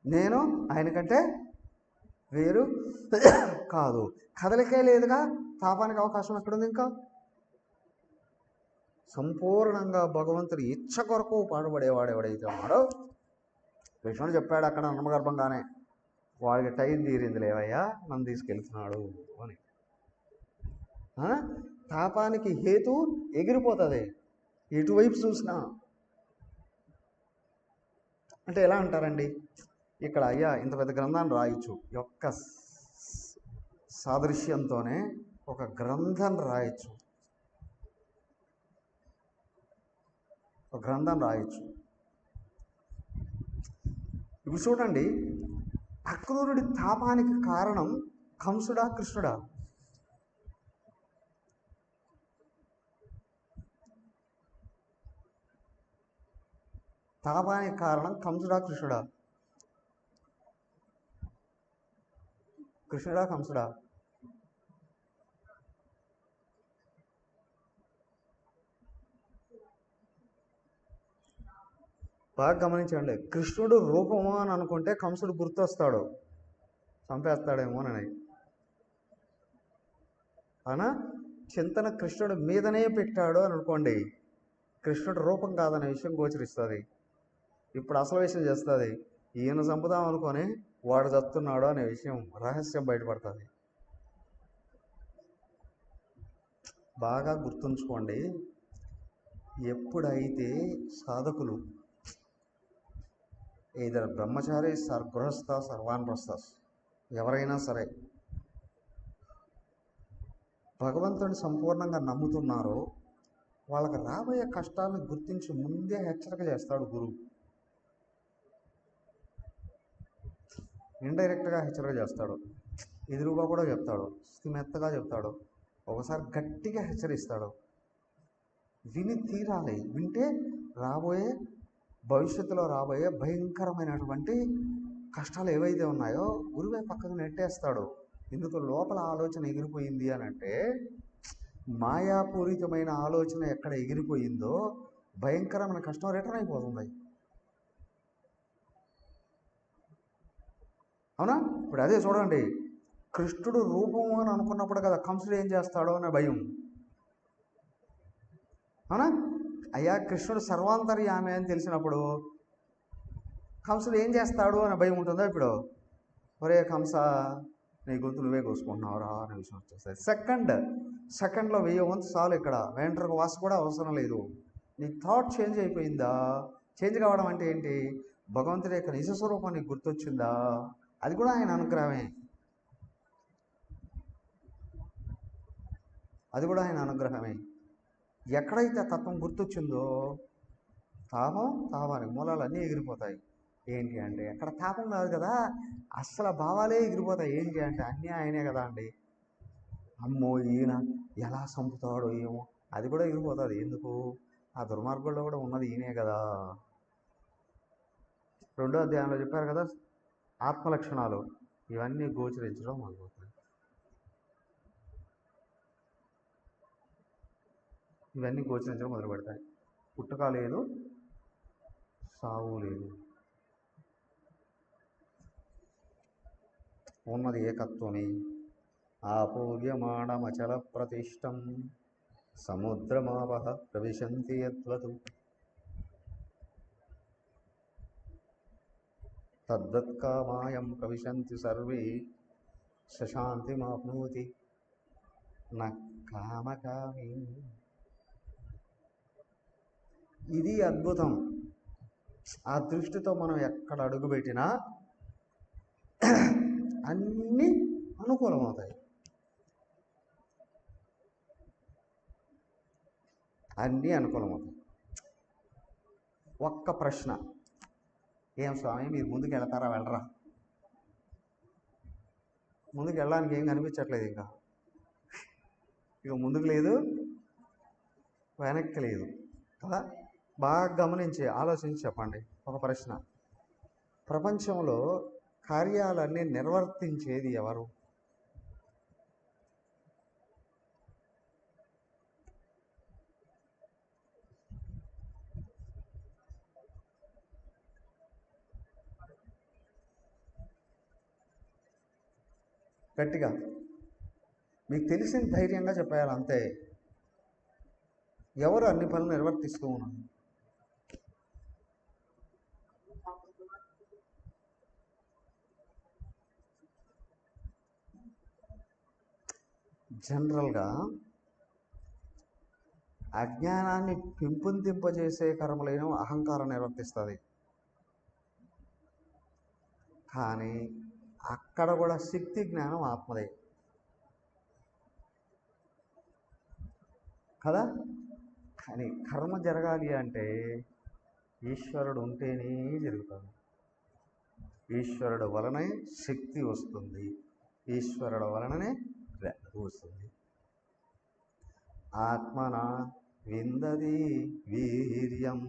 నేను ఆయనకంటే వేరు కాదు. కదలికే లేదుగా, తాపానికి అవకాశం ఎక్కడుంది? ఇంకా సంపూర్ణంగా భగవంతుడి ఇచ్చ కొరకు పాటుపడేవాడు ఎవడైతే ఉన్నాడో, కృష్ణుడు చెప్పాడు అక్కడ నమ్మగర్భంగానే, వాడికి టైం తీరింది లేవయ్యా, నన్ను తీసుకెళ్తున్నాడు అని. తాపానికి హేతు ఎగిరిపోతుంది ఎటువైపు చూసినా. అంటే ఎలా అంటారండి, ఇక్కడ అయ్యా ఇంత పెద్ద గ్రంథాన్ని రాయొచ్చు, యొక్క సాదృశ్యంతోనే ఒక గ్రంథాన్ని రాయొచ్చు, ఒక గ్రంథాన్ని రాయొచ్చు. ఇప్పుడు చూడండి, అక్రూరుడి తాపానికి కారణం కంసుడా కృష్ణుడా? తాపానికి కారణం కంసుడా కృష్ణుడా? కృష్ణుడా కంసుడా? బాగా గమనించండి. కృష్ణుడు రూపము అని అనుకుంటే కంసుడు గుర్తొస్తాడు, చంపేస్తాడేమోనని. అవునా? చింతన కృష్ణుడు మీదనే పెట్టాడు అని అనుకోండి, కృష్ణుడు రూపం కాదనే విషయం గోచరిస్తుంది. ఇప్పుడు అసలు విషయం చేస్తుంది, ఈయన చంపుదాం అనుకొని వాడు చస్తున్నాడు అనే విషయం, రహస్యం బయటపడుతుంది. బాగా గుర్తుంచుకోండి. ఎప్పుడైతే సాధకులు ఏదైనా బ్రహ్మచారి గృహస్థ సర్వాన్రస్థ ఎవరైనా సరే భగవంతుని సంపూర్ణంగా నమ్ముతున్నారో వాళ్ళకి రాబోయే కష్టాలను గుర్తించి ముందే హెచ్చరిక చేస్తాడు గురువు. ఇండైరెక్ట్గా హెచ్చరిక చేస్తాడు, ఎదురుగా కూడా చెప్తాడు, మెత్తగా చెప్తాడు, ఒకసారి గట్టిగా హెచ్చరిస్తాడు. విని తీరాలి. వింటే భవిష్యత్తులో రాబోయే భయంకరమైనటువంటి కష్టాలు ఏవైతే ఉన్నాయో గురువే పక్కకు నెట్టేస్తాడు. ఇందుకు లోపల ఆలోచన ఎగిరిపోయింది అని అంటే, మాయాపూరితమైన ఆలోచన ఎక్కడ ఎగిరిపోయిందో భయంకరమైన కష్టం రిటర్న్ అయిపోతుంది. అవునా? ఇప్పుడు అదే చూడండి, కృష్ణుడు రూపము అని అనుకున్నప్పుడు కదా కంసుడు ఏం చేస్తాడో అనే భయం. అవునా? అయ్యా కృష్ణుడు సర్వాంతర్యామి అని తెలిసినప్పుడు కంసుడు ఏం చేస్తాడు అనే భయం ఉంటుందో. ఇప్పుడు ఒరే కంస, నీ గొంతు నువ్వే కోసుకుంటున్నావురా అనే విషయం వచ్చేస్తుంది. సెకండ్లో 1000 వంతు చాలు. ఇక్కడ వెంట్రుక వాస కూడా అవసరం లేదు. నీ థాట్ చేంజ్ అయిపోయిందా? చేంజ్ కావడం అంటే ఏంటి? భగవంతుడి యొక్క నిజ స్వరూపం నీకు గుర్తొచ్చిందా? అది కూడా ఆయన అనుగ్రహమే. ఎక్కడైతే తత్వం గుర్తొచ్చిందో తాపానికి మూలాలు అన్నీ ఎగిరిపోతాయి. ఏంటి అంటే అక్కడ తాపం కాదు కదా, అస్సలు భావాలే ఎగిరిపోతాయి. ఏంటి అంటే అన్నీ ఆయనే కదా అండి. అమ్మో ఈయన ఎలా చంపుతాడో ఏమో, అది కూడా ఎగిరిపోతుంది. ఎందుకు? ఆ దుర్మార్గుల్లో కూడా ఉన్నది ఈయనే కదా. 2వ అధ్యాయంలో చెప్పారు కదా ఆత్మలక్షణాలు, ఇవన్నీ గోచరించడం మొదలుపోతాయి. మొదలు పెడతాయి. పుట్టుక లేదు, సావు లేదు, ఉన్నది ఏకత్వమే. ఆపూర్యమాణమచల ప్రతిష్టం సముద్రమావహ ప్రవిశంతి యద్వతు తద్వత్కామాయం ప్రవిశంతి సర్వే శశాంతిమాప్నోతి న కామకామి. ఇది అద్భుతం. ఆ దృష్టితో మనం ఎక్కడ అడుగుపెట్టినా అన్నీ అనుకూలమవుతాయి. ఒక్క ప్రశ్న, ఏం స్వామి మీరు ముందుకు వెళ్తారా వెళ్ళరా? ముందుకు వెళ్ళడానికి ఏం కనిపించట్లేదు. ఇక ముందుకు లేదు, వెనక్కి లేదు కదా. బాగా గమనించి ఆలోచించి చెప్పండి. ఒక ప్రశ్న, ప్రపంచంలో కార్యాలన్నీ నిర్వర్తించేది ఎవరు? గట్టిగా మీకు తెలిసిన ధైర్యంగా చెప్పాలి అంతే. ఎవరు అన్ని పనులు నిర్వర్తిస్తూ ఉన్నారు? జనరల్గా అజ్ఞానాన్ని పెంపొందింపజేసే కర్మలైన అహంకారం నిర్వర్తిస్తుంది. కానీ అక్కడ కూడా శక్తి జ్ఞానం ఆత్మదే కదా. కానీ కర్మ జరగాలి అంటే ఈశ్వరుడు ఉంటేనే జరుగుతుంది. ఈశ్వరుడు వలనే శక్తి వస్తుంది, ఈశ్వరుడు వలననే వస్తుంది. ఆత్మన విందది వీర్యం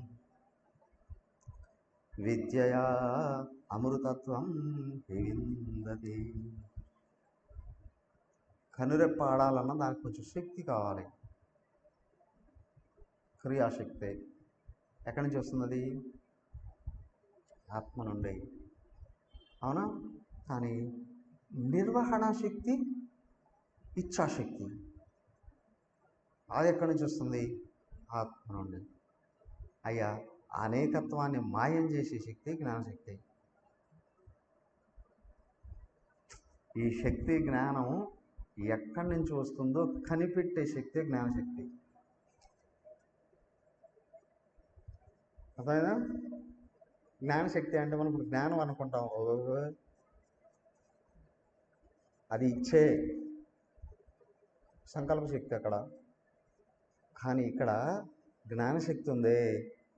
విద్యయా అమృతత్వం విందది. కనురెప్ప ఆడాలన్నా దానికి కొంచెం శక్తి కావాలి, క్రియాశక్తి. ఎక్కడి నుంచి వస్తుంది? ఆత్మ నుండి. అవునా? కానీ నిర్వహణ శక్తి, ఇచ్ఛాశక్తి అది ఎక్కడి నుంచి వస్తుంది? ఆత్మ నుండి. అయ్యా, అనేకత్వాన్ని మాయం చేసే శక్తి జ్ఞానశక్తి. ఈ శక్తి జ్ఞానం ఎక్కడి నుంచి వస్తుందో కనిపెట్టే శక్తి జ్ఞానశక్తి. అర్థమైనా? జ్ఞానశక్తి అంటే మనం ఇప్పుడు జ్ఞానం అనుకుంటాం, అది ఇచ్చే సంకల్ప శక్తి అక్కడ. కానీ ఇక్కడ జ్ఞానశక్తి ఉందే,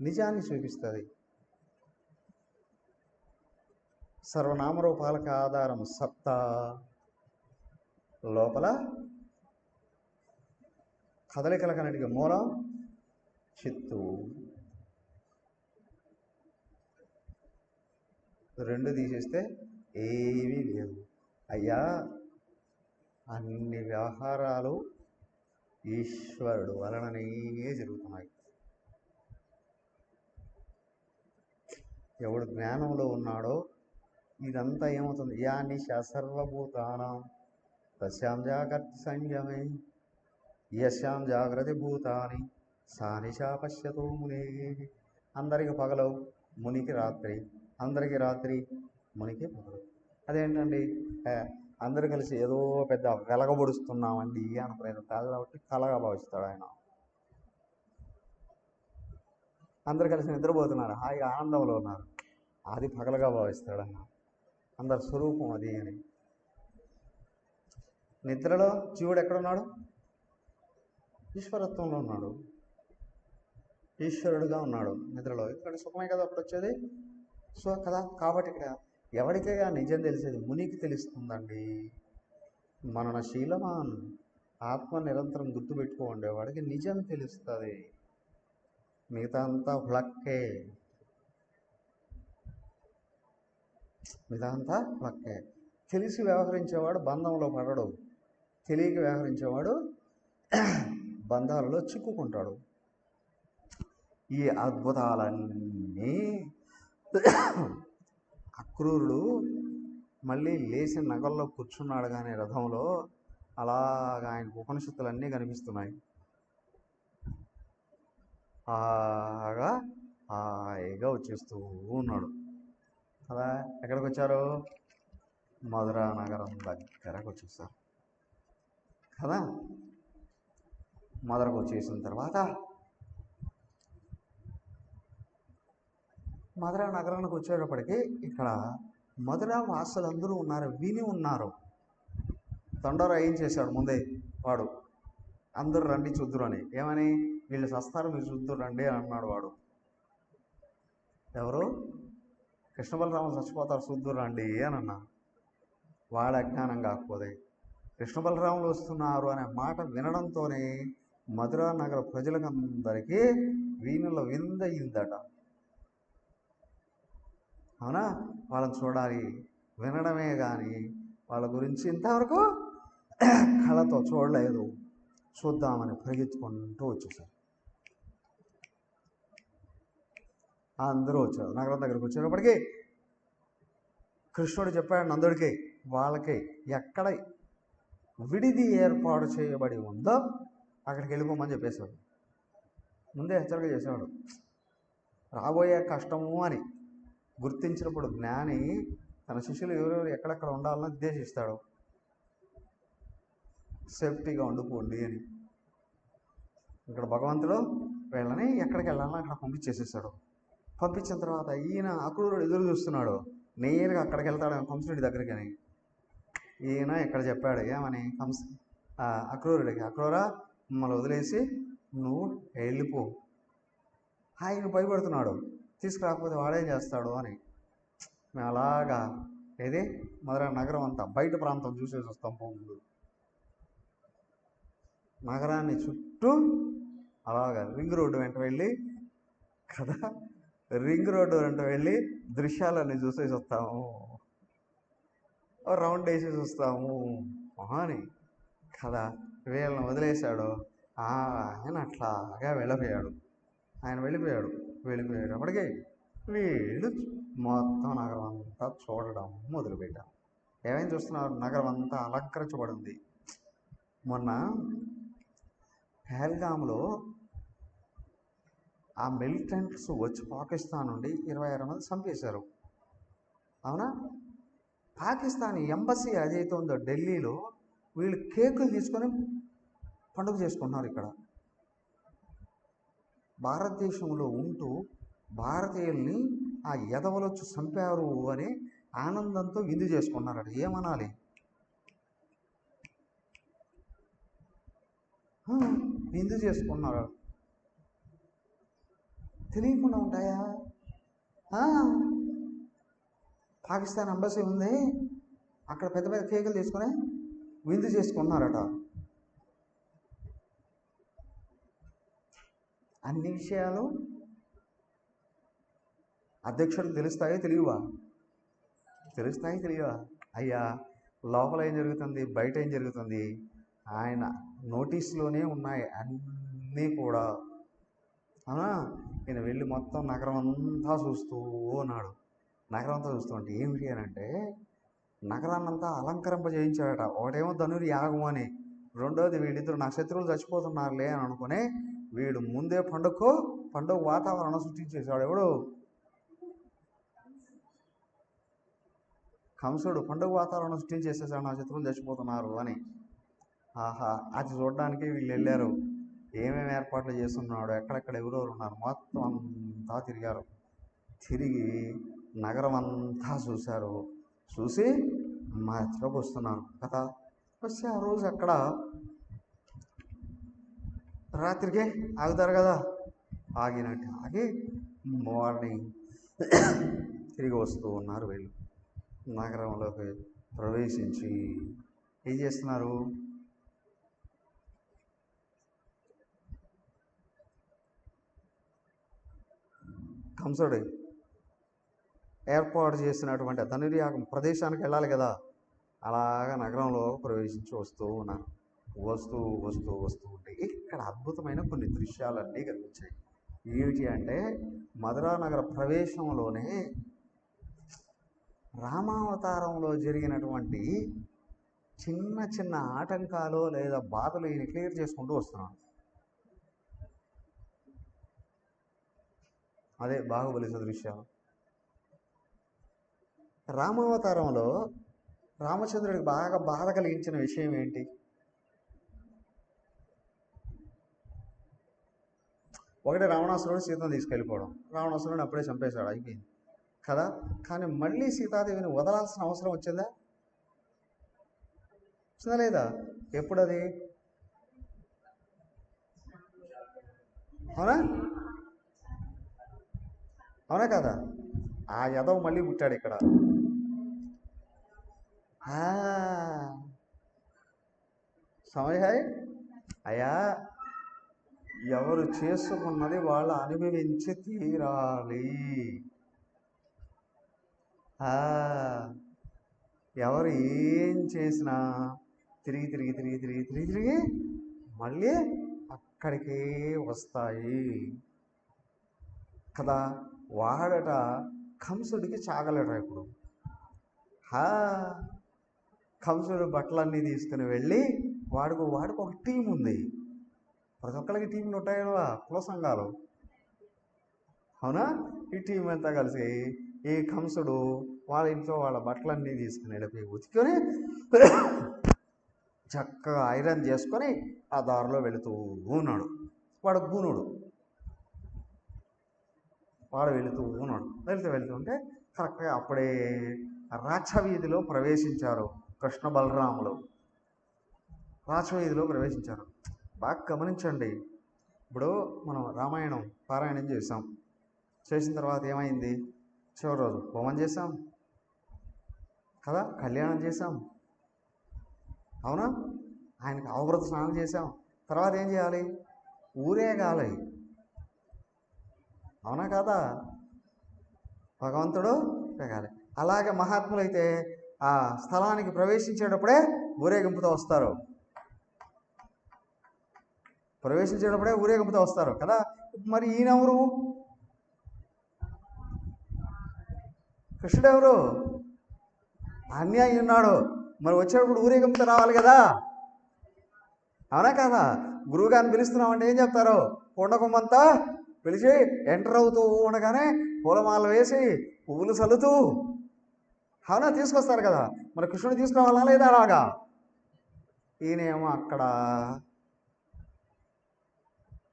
నిజాన్ని చూపిస్తుంది. సర్వనామరూపాలకు ఆధారం సత్తా, లోపల కదలికలకన్నిటికీ మూలం చిత్తు. రెండు తీసేస్తే ఏమీ లేదు. అయ్యా, అన్ని వ్యవహారాలు ఈశ్వరుడు వలననే జరుగుతున్నాయి. ఎవడు జ్ఞానంలో ఉన్నాడో ఇదంతా ఏమవుతుంది? యా నిశ సర్వభూతానాం తస్యాం జాగ్రత్త సంయమే యస్యాం జాగ్రత్త భూతాని సా నిశా పశ్యతో మునే. అందరికి పగలు, మునికి రాత్రి. అందరికీ రాత్రి, మునికి పగలు. అదేంటండి, అందరు కలిసి ఏదో పెద్ద వెలగబొడుస్తున్నామండి అనుకునేది కాదు కాబట్టి కలగా భావిస్తాడు ఆయన. అందరు కలిసి నిద్రపోతున్నారు, హాయిగా ఆనందంలో ఉన్నారు, అది పగలగా భావిస్తాడు ఆయన. అందరి స్వరూపం అది అని. నిద్రలో జీవుడు ఎక్కడున్నాడు? ఈశ్వరత్వంలో ఉన్నాడు, ఈశ్వరుడుగా ఉన్నాడు నిద్రలో. ఇక్కడ సుఖమే కదా అప్పుడు వచ్చేది, సో కదా. కాబట్టి ఇక్కడ ఎవరికైనా నిజం తెలిసేది? మునికి తెలుస్తుందండి. మననశీలమాన్, ఆత్మ నిరంతరం గుర్తుపెట్టుకోండి, వాడికి నిజం తెలుస్తుంది. మిగతా అంతా ఫ్లక్కే, మిగతా అంతా ఫ్లక్కే. తెలిసి వ్యవహరించేవాడు బంధంలో పడడు, తెలియక వ్యవహరించేవాడు బంధాలలో చిక్కుకుంటాడు. ఈ అద్భుతాలన్నీ అక్రూరుడు మళ్ళీ లేచి నగల్లో కూర్చున్నాడు, కానీ రథంలో అలాగా ఆయనకు ఉపనిషత్తులన్నీ కనిపిస్తున్నాయి. హాయిగా వచ్చేస్తూ ఉన్నాడు కదా. ఎక్కడికి వచ్చారు? మధురా నగరం దగ్గరకు వచ్చేస్తారు కదా. మధురకు వచ్చేసిన తర్వాత మధురా నగరానికి వచ్చేటప్పటికి ఇక్కడ మధురా వాసులందరూ ఉన్నారు, విని ఉన్నారు. తండోరా ఏం చేశాడు ముందే వాడు, అందరూ రండి చూద్దురు అని. ఏమని? వీళ్ళు సస్తారు, మీరు చూద్దురు రండి అని అన్నాడు వాడు. ఎవరు? కృష్ణ బలరాములు చచ్చిపోతారు, చూద్దురు రండి అని అన్నారు. వాడు అజ్ఞానం కాకపోతే కృష్ణ బలరాములు వస్తున్నారు అనే మాట వినడంతోనే మధురా నగర ప్రజలకందరికీ వీణుల విందయిందట. అవునా? వాళ్ళని చూడాలి, వినడమే కానీ వాళ్ళ గురించి ఇంతవరకు కళతో చూడలేదు. చూద్దామని పరిగెత్తుకుంటూ వచ్చేసారు. అందరూ వచ్చారు. నగరం దగ్గరికి వచ్చేటప్పటికి కృష్ణుడు చెప్పాడు నందుడికి, వాళ్ళకి ఎక్కడ విడిది ఏర్పాటు చేయబడి ఉందో అక్కడికి వెళ్ళిపోమని చెప్పేశాడు. ముందే హెచ్చరిక చేసేవాడు. రాబోయే కష్టము అని గుర్తించినప్పుడు జ్ఞాని తన శిష్యులు ఎవరెవరు ఎక్కడెక్కడ ఉండాలని ఉద్దేశిస్తాడు. సేఫ్టీగా ఉండిపోండి అని. ఇక్కడ భగవంతుడు వీళ్ళని ఎక్కడికి వెళ్ళాలని అక్కడ పంపించేసేసాడు. పంపించిన తర్వాత ఈయన అక్రూరుడు ఎదురు చూస్తున్నాడు, నేరుగా అక్కడికి వెళ్తాడు కంసుడి దగ్గరికి అని. ఈయన ఇక్కడ చెప్పాడు ఏమని అక్రూరుడికి, అక్రూరా మమ్మల్ని వదిలేసి నువ్వు వెళ్ళిపో. ఆయన భయపడుతున్నాడు, తీసుకురాకపోతే వాడేం చేస్తాడు అని. మేము అలాగా ఏది మధుర నగరం అంతా బయట ప్రాంతం చూసేసి వస్తాం. ముందు నగరాన్ని చుట్టూ అలాగా రింగ్ రోడ్డు వెంట వెళ్ళి కదా, రింగ్ రోడ్డు వెంట వెళ్ళి దృశ్యాలన్నీ చూసేసి వస్తాము, రౌండ్ వేసేసి వస్తాము అని కదా. వీళ్ళని వదిలేశాడు. ఆయన అట్లాగా వెళ్ళిపోయాడు. ఆయన వెళ్ళిపోయాడు. వెళ్ళిపోయేటప్పటికి వీళ్ళు మొత్తం నగరం అంతా చూడడం మొదలుపెట్టాం. ఏమేమి చూస్తున్నారు? నగరం అంతా అలంకరించబడింది. మొన్న పహల్గామ్లో ఆ మిలిటెంట్స్ వచ్చి పాకిస్తాన్ నుండి 26 మంది చంపేశారు. అవునా? పాకిస్తాన్ ఎంబసీ అదైతే ఉందో ఢిల్లీలో, వీళ్ళు కేకులు తీసుకొని పండుగ చేసుకుంటున్నారు. ఇక్కడ భారతదేశంలో ఉంటూ భారతీయుల్ని ఆ ఎదవలు వచ్చి చంపారు అని ఆనందంతో విందు చేసుకున్నారట. ఏమనాలి? విందు చేసుకున్నారు. తెలియకుండా ఉంటాయా? పాకిస్తాన్ ఎంబసీ ఉంది, అక్కడ పెద్ద పెద్ద కేకులు తీసుకొని విందు చేసుకున్నారట. అన్ని విషయాలు అధ్యక్షుడికి తెలుస్తాయో తెలియవా? తెలుస్తాయి తెలియవా? అయ్యా, లోపల ఏం జరుగుతుంది, బయట ఏం జరుగుతుంది, ఆయన నోటీసులోనే ఉన్నాయి అన్నీ కూడా. ఈయన వెళ్ళి మొత్తం నగరం అంతా చూస్తూ ఉన్నాడు. నగరం అంతా చూస్తూ ఉంటే ఏమిటి అని అంటే, నగరాన్నంతా అలంకరింపజేయించాడట. ఒకటేమో ధనుర్ యాగం అని, రెండోది వీళ్ళిద్దరు నా శత్రువులు చచ్చిపోతున్నారులే అని అనుకుని వీడు ముందే పండుగ వాతావరణం సృష్టించేశాడు. ఎవడు? కంసుడు పండుగ వాతావరణం సృష్టించేసేసాడు, నా శత్రువులు చచ్చిపోతున్నారు అని. ఆహా, అది చూడడానికి వీళ్ళు వెళ్ళారు. ఏమేమి ఏర్పాట్లు చేస్తున్నాడు, ఎక్కడెక్కడ ఎవరెవరు ఉన్నారు, మొత్తం అంతా తిరిగారు. తిరిగి నగరం అంతా చూశారు. చూసి మధ్యలోకి వస్తున్నారు కదా. వస్తే ఆ రోజు అక్కడ రాత్రికి ఆగుతారు కదా, ఆగినట్టు ఆగి మార్నింగ్ తిరిగి వస్తూ ఉన్నారు. వీళ్ళు నగరంలోకి ప్రవేశించి ఏం చేస్తున్నారు? కంసుడు ఏర్పాటు చేసినటువంటి ధనుర్యాగం ప్రదేశానికి వెళ్ళాలి కదా, అలాగా నగరంలో ప్రవేశించి వస్తూ ఉన్నారు. వస్తూ ఉంటే ఇక్కడ అద్భుతమైన కొన్ని దృశ్యాలన్నీ కనిపించాయి. ఏమిటి అంటే, మధురా నగర ప్రవేశంలోనే రామావతారంలో జరిగినటువంటి చిన్న చిన్న ఆటంకాలు లేదా బాధలు ఈయన క్లియర్ చేసుకుంటూ వస్తున్నాడు. అదే బాహుబలి సదృశ్యాలు. రామావతారంలో రామచంద్రుడికి బాగా బాధ కలిగించిన విషయం ఏంటి? ఒకటి, రావణాసురుడు సీతను తీసుకెళ్ళిపోవడం. రావణాసురుడిని అప్పుడే చంపేశాడు, అయిపోయింది కదా. కానీ మళ్ళీ సీతాదేవిని వదలాల్సిన అవసరం వచ్చిందా లేదా? ఎప్పుడది? అవునా కదా? ఆ యదవ మళ్ళీ పుట్టాడు ఇక్కడ. సమయాయ్ అయ్యా, ఎవరు చేసుకున్నది వాళ్ళు అనుభవించి తీరాలి. ఎవరు ఏం చేసినా తిరిగి మళ్ళీ అక్కడికే వస్తాయి కదా. వాడట కంసుడికి చాగలట. ఇప్పుడు కంసుడు బట్టలన్నీ తీసుకుని వెళ్ళి వాడికి ఒక టీం ఉంది. ప్రతి ఒక్కరికి టీంలు ఉంటాయి కదా, కుల సంఘాలు. అవునా? ఈ టీం అంతా కలిసి ఈ కంసుడు వాళ్ళ ఇంట్లో వాళ్ళ బట్టలన్నీ తీసుకుని వెళ్ళిపోయి ఉతికొని చక్కగా ఐరన్ చేసుకొని ఆ దారిలో వెళుతూ ఉన్నాడు. వాడు గూనుడు. వాడు వెళుతుంటే కరెక్ట్గా అప్పుడే రాచవీధిలో ప్రవేశించారు కృష్ణ బలరాములు. రాచవీధిలో ప్రవేశించారు. బాగా గమనించండి. ఇప్పుడు మనం రామాయణం పారాయణం చేసిన తర్వాత ఏమైంది? చివరి రోజు హోమం చేసాం కదా, కళ్యాణం చేసాం, అవునా? ఆయనకి అవభృత స్నానం చేసాం. తర్వాత ఏం చేయాలి? ఊరేగాలి, అవునా కదా? భగవంతుడు పెగాలి. అలాగే మహాత్ములైతే ఆ స్థలానికి ప్రవేశించేటప్పుడే ఊరేగింపుతో వస్తారు. ప్రవేశించేటప్పుడే ఊరేగింపుతో వస్తారు కదా. మరి ఈయనెవరు? కృష్ణుడు ఎవరు? అన్యాయం ఉన్నాడు. మరి వచ్చేటప్పుడు ఊరేగింపుతో రావాలి కదా, అవునా కదా? గురువుగారిని పిలుస్తున్నామంటే ఏం చెప్తారు? కొండకొమ్మంతా పిలిచి ఎంటర్ అవుతూ ఉండగానే పూలమాల వేసి పువ్వులు చల్లుతూ, అవునా, తీసుకొస్తారు కదా. మరి కృష్ణుడు తీసుకురావాలా లేదా? అలాగా. ఈయనేమో అక్కడ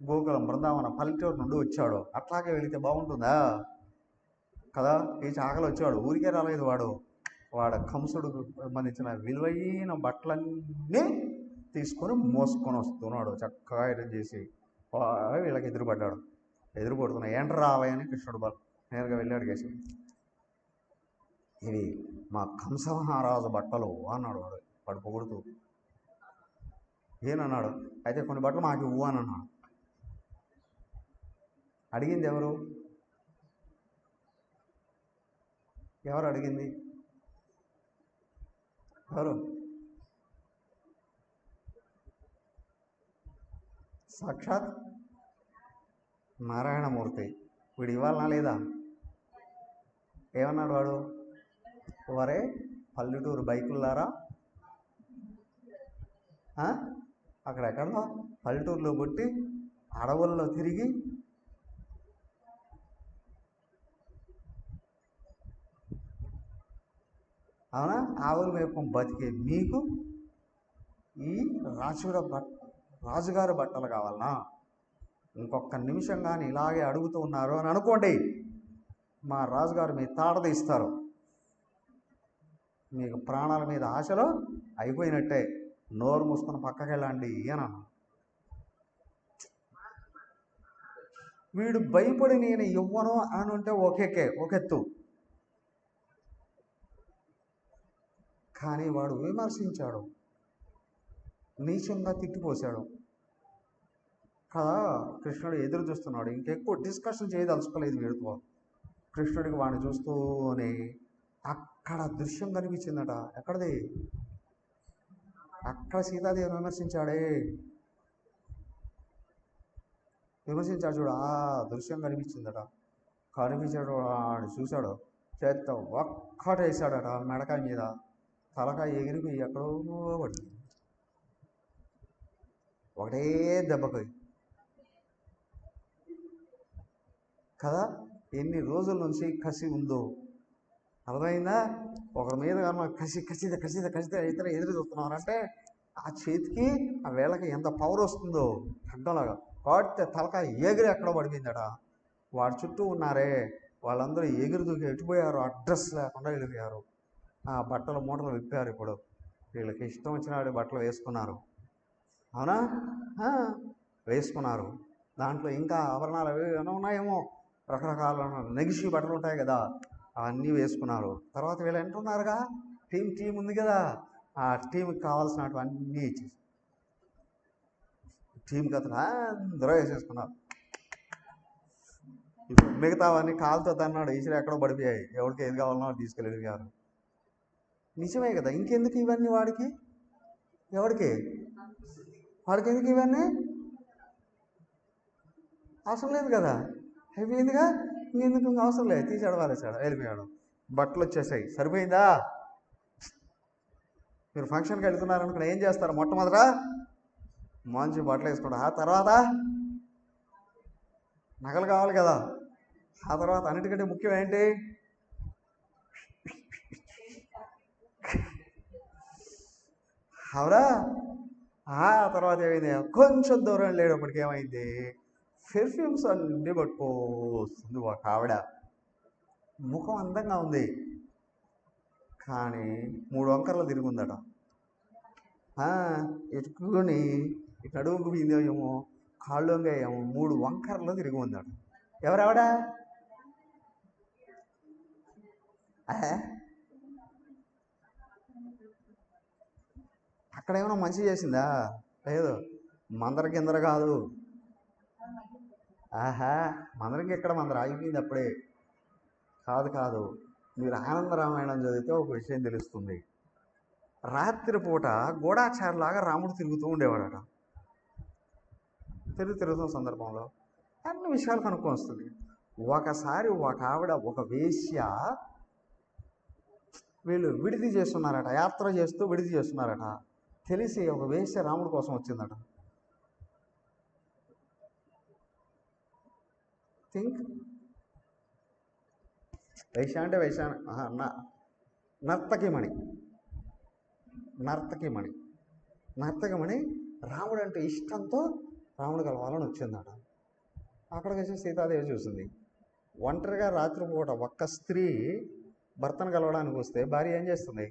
గోకులం బృందావన పల్లెటూరు నుండి వచ్చాడు. అట్లాగే వెళితే బాగుంటుందా కదా? ఈ చాకలు వచ్చాడు, ఊరికే రాలేదు వాడు కంసుడికి సంబంధించిన విలువైన బట్టలన్నీ తీసుకొని మోసుకొని వస్తున్నాడు. చక్కగా ఐరన్ చేసి వీళ్ళకి ఎదురుపడ్డాడు. ఎదురుపడుతున్నా ఏంట్రా రావని కృష్ణుడు నేరుగా వెళ్ళి అడిగేసి, ఇవి మా కంసమహారాజు బట్టలు అన్నాడు. వాడు పొగుడుతూ ఏనన్నాడు. అయితే కొన్ని బట్టలు మాకు ఇవ్వు అని అన్నాడు. అడిగింది ఎవరు? అడిగింది? ఎవరు? సాక్షాత్ నారాయణమూర్తి. వీడు ఇవ్వాలనా లేదా? ఏమన్నాడు వాడు? వరే పల్లెటూరు బైకులారా, అక్కడెక్కడో పల్లెటూరులో పుట్టి అడవుల్లో తిరిగి అవునా ఆవులు మేపం బతికే మీకు ఈ రాజుగారి బట్టలు కావాలనా? ఇంకొక నిమిషం కానీ ఇలాగే అడుగుతూ ఉన్నారు అని అనుకోండి, మా రాజుగారు మీ తాట తీస్తారు. మీకు ప్రాణాల మీద ఆశలు అయిపోయినట్టే. నోరు మూసుకొని పక్కకి వెళ్ళండి అని అన్నా. వీడు భయపడి నేను ఇవ్వను అని ఉంటే ఒకెత్తు. కానీ వాడు విమర్శించాడు, నీచంగా తిట్టిపోశాడు కదా. కృష్ణుడు ఎదురు చూస్తున్నాడు. ఇంకెక్కువ డిస్కషన్ చేయదలుచుకోలేదు వీడితో. కృష్ణుడికి వాడిని చూస్తూనే అక్కడ దృశ్యం కనిపించిందట. ఎక్కడది? అక్కడ సీతాదేవిని విమర్శించాడు చూడు, ఆ దృశ్యం కనిపించిందట. కనిపించాడు, వాడు చూశాడు, చేత్త ఒక్కటేసాడట మెడకాయ మీద. తలకాయ ఎగిరిపోయి ఎక్కడో పడింది. ఒకటే దెబ్బకి కదా. ఎన్ని రోజుల నుంచి కసి ఉందో అర్థమైందా? ఒకరి మీద కసిత ఇతర ఎదురు చూస్తున్నారంటే ఆ చేతికి ఆ వేళకి ఎంత పవర్ వస్తుందో అడ్డంలాగా. కాబట్టి తలకాయ ఎగిరి ఎక్కడో పడిపోయిందట. వాడి చుట్టూ ఉన్నారే వాళ్ళందరూ ఎగురు దూకి ఎట్టిపోయారు, అడ్రస్ లేకుండా వెళ్ళిపోయారు. ఆ బట్టల మూటలు విప్పారు. ఇప్పుడు వీళ్ళకి ఇష్టం వచ్చిన బట్టలు వేసుకున్నారు. అవునా? వేసుకున్నారు. దాంట్లో ఇంకా ఆభరణాలు అవి ఏమైనా ఉన్నాయేమో, రకరకాల నెగిషి బట్టలు ఉంటాయి కదా, అవన్నీ వేసుకున్నారు. తర్వాత వీళ్ళు అంటున్నారుగా, టీం ఉంది కదా, ఆ టీంకి కావాల్సినటువన్నీ ఇచ్చేసి టీంకి అతను అందరూ వేసేసుకున్నారు. ఇప్పుడు మిగతావన్నీ కాలుతో తన్నాడు, ఈశ్వరు ఎక్కడో పడిపోయాయి. ఎవరికి ఏది కావాలన్నా తీసుకెళ్ళిపోయారు. నిజమే కదా. ఇంకెందుకు ఇవన్నీ వాడికి? వాడికి ఎందుకు ఇవన్నీ? అవసరం లేదు కదా, అయిపోయిందిగా. ఇంకెందుకు అవసరం లేదు, తీసాడు వారేసాడు, వెళ్ళిపోయాడు. బట్టలు వచ్చేసాయి, సరిపోయిందా? మీరు ఫంక్షన్కి వెళ్తున్నారనుకున్న ఏం చేస్తారు? మొట్టమొదట మంచి బట్టలు వేసుకోండి. ఆ తర్వాత నగలు కావాలి కదా. ఆ తర్వాత అన్నిటికంటే ముఖ్యం ఏంటి? అవునా? ఆ తర్వాత ఏమైంది? కొంచెం దూరం లేనప్పటికి ఏమైంది? పెర్ఫ్యూమ్స్ అన్నీ పట్టుకోస్తుంది ఒక ఆవిడ. ముఖం అందంగా ఉంది, కానీ 3 వంకర్లు తిరిగి ఉందట. ఎటుకుని ఇటు అడుగుకు పోయిందేమో, కాళ్ళు వంగాయేమో, 3 వంకర్లు తిరిగి ఉందట. ఎవరావిడ? అక్కడ ఏమైనా మంచి చేసిందా? లేదు. మందర కిందర కాదు. మందరకి ఎక్కడ మందర అయిపోయింది అప్పుడే. కాదు. మీరు ఆనంద రామాయణం చదివితే ఒక విషయం తెలుస్తుంది. రాత్రిపూట గూఢాచారులాగా రాముడు తిరుగుతూ ఉండేవాడట. తిరుగుతున్న సందర్భంలో అన్ని విషయాలు కనుక్కొని వస్తుంది. ఒకసారి ఒక ఆవిడ, ఒక వేశ్య వీళ్ళు విడిది చేస్తున్నారట, యాత్ర చేస్తూ విడిది చేస్తున్నారట. తెలిసి ఒక వేశ్య రాముడి కోసం వచ్చిందట. థింక్. వైశ్య అంటే వైశ్య నర్తకిమణి రాముడు అంటే ఇష్టంతో రాముడు కలవాలని వచ్చిందట. అక్కడికి వచ్చి సీతాదేవి చూసింది. ఒంటరిగా రాత్రిపూట ఒక్క స్త్రీ భర్తను కలవడానికి వస్తే భార్య ఏం చేస్తుంది?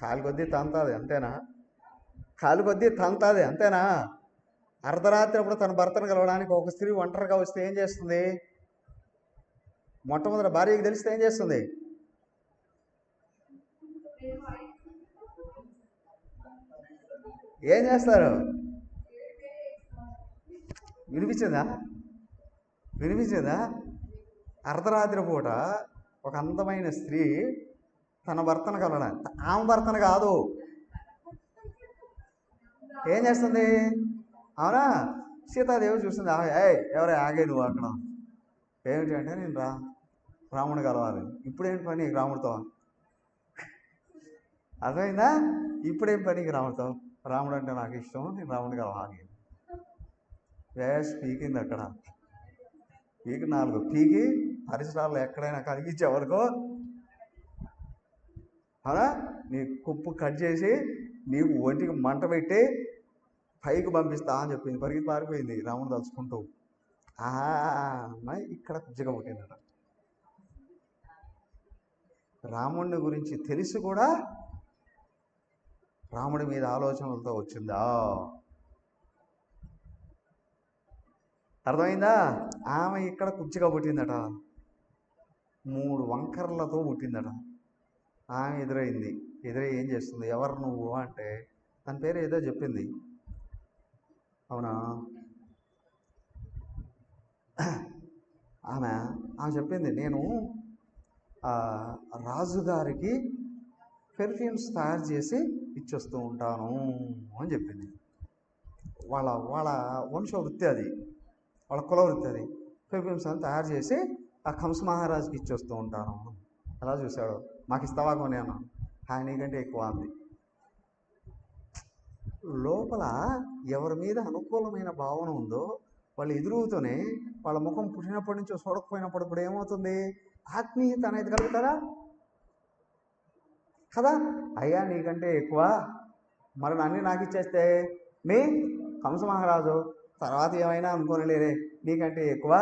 కాలు కొద్దీ తంతాది, అంతేనా? అర్ధరాత్రి అప్పుడు తన భర్తను కలవడానికి ఒక స్త్రీ ఒంటరిగా వస్తే ఏం చేస్తుంది? మొట్టమొదటి భార్యకి తెలిస్తే ఏం చేస్తుంది? ఏం చేస్తారు? వినిపించిందా? అర్ధరాత్రి పూట ఒక అందమైన స్త్రీ తన భర్తను కలవడానికి, ఆమె భర్తను కాదు, ఏం చేస్తుంది? అవునా? సీతాదేవి చూస్తుంది. ఎవరే ఆగే నువ్వు అక్కడ? ఏమిటి అంటే నేను రాముడు కలవాలి. ఇప్పుడేంటి పని రాముడితో? అర్థమైందా? ఇప్పుడేం పని రాముడితో? రాముడు అంటే నాకు ఇష్టం, నేను రాముడు కలవాలి. పీకింది అక్కడ. పీకి 4 పీకి పరిసరాల్లో ఎక్కడైనా కలిగించే వరకు, అవునా, నీ కుప్పు కట్ చేసి నీకు ఒంటికి మంట పెట్టి పైకి పంపిస్తా అని చెప్పింది. పరిగెత్తి పారిపోయింది రాముడు తలుచుకుంటూ. ఇక్కడ కుజ్జగా పుట్టిందట. రాముడిని గురించి తెలిసి కూడా రాముడి మీద ఆలోచనలతో వచ్చిందా? అర్థమైందా? ఆమె ఇక్కడ కుజ్జగా పుట్టిందట. 3 వంకర్లతో పుట్టిందట. ఆమె ఎదురై ఏం చేస్తుంది? ఎవరు నువ్వు అంటే తన పేరు ఏదో చెప్పింది. అవునా? ఆమె చెప్పింది, నేను రాజుగారికి పెర్ఫ్యూమ్స్ తయారు చేసి ఇచ్చొస్తూ ఉంటాను అని చెప్పింది. వాళ్ళ వంశవృత్తి అది, వాళ్ళ కులవృత్తి అది. పెర్ఫ్యూమ్స్ అని తయారు చేసి ఆ కంస మహారాజుకి ఇచ్చొస్తూ ఉంటాను. అలా చూశాడు. మాకు ఇస్తావా కొని అన్నాను. నీకంటే ఎక్కువ అంది. లోపల ఎవరి మీద అనుకూలమైన భావన ఉందో వాళ్ళు ఎదురుతూనే వాళ్ళ ముఖం పుట్టినప్పటి నుంచి చూడకపోయినప్పుడు ఇప్పుడు ఏమవుతుంది? ఆత్మీయత అనేది కలుగుతారా కదా? అయ్యా నీకంటే ఎక్కువ, మరి అన్నీ నాకు ఇచ్చేస్తే మీ కంస మహారాజు తర్వాత ఏమైనా అనుకోనిలేరే, నీకంటే ఎక్కువ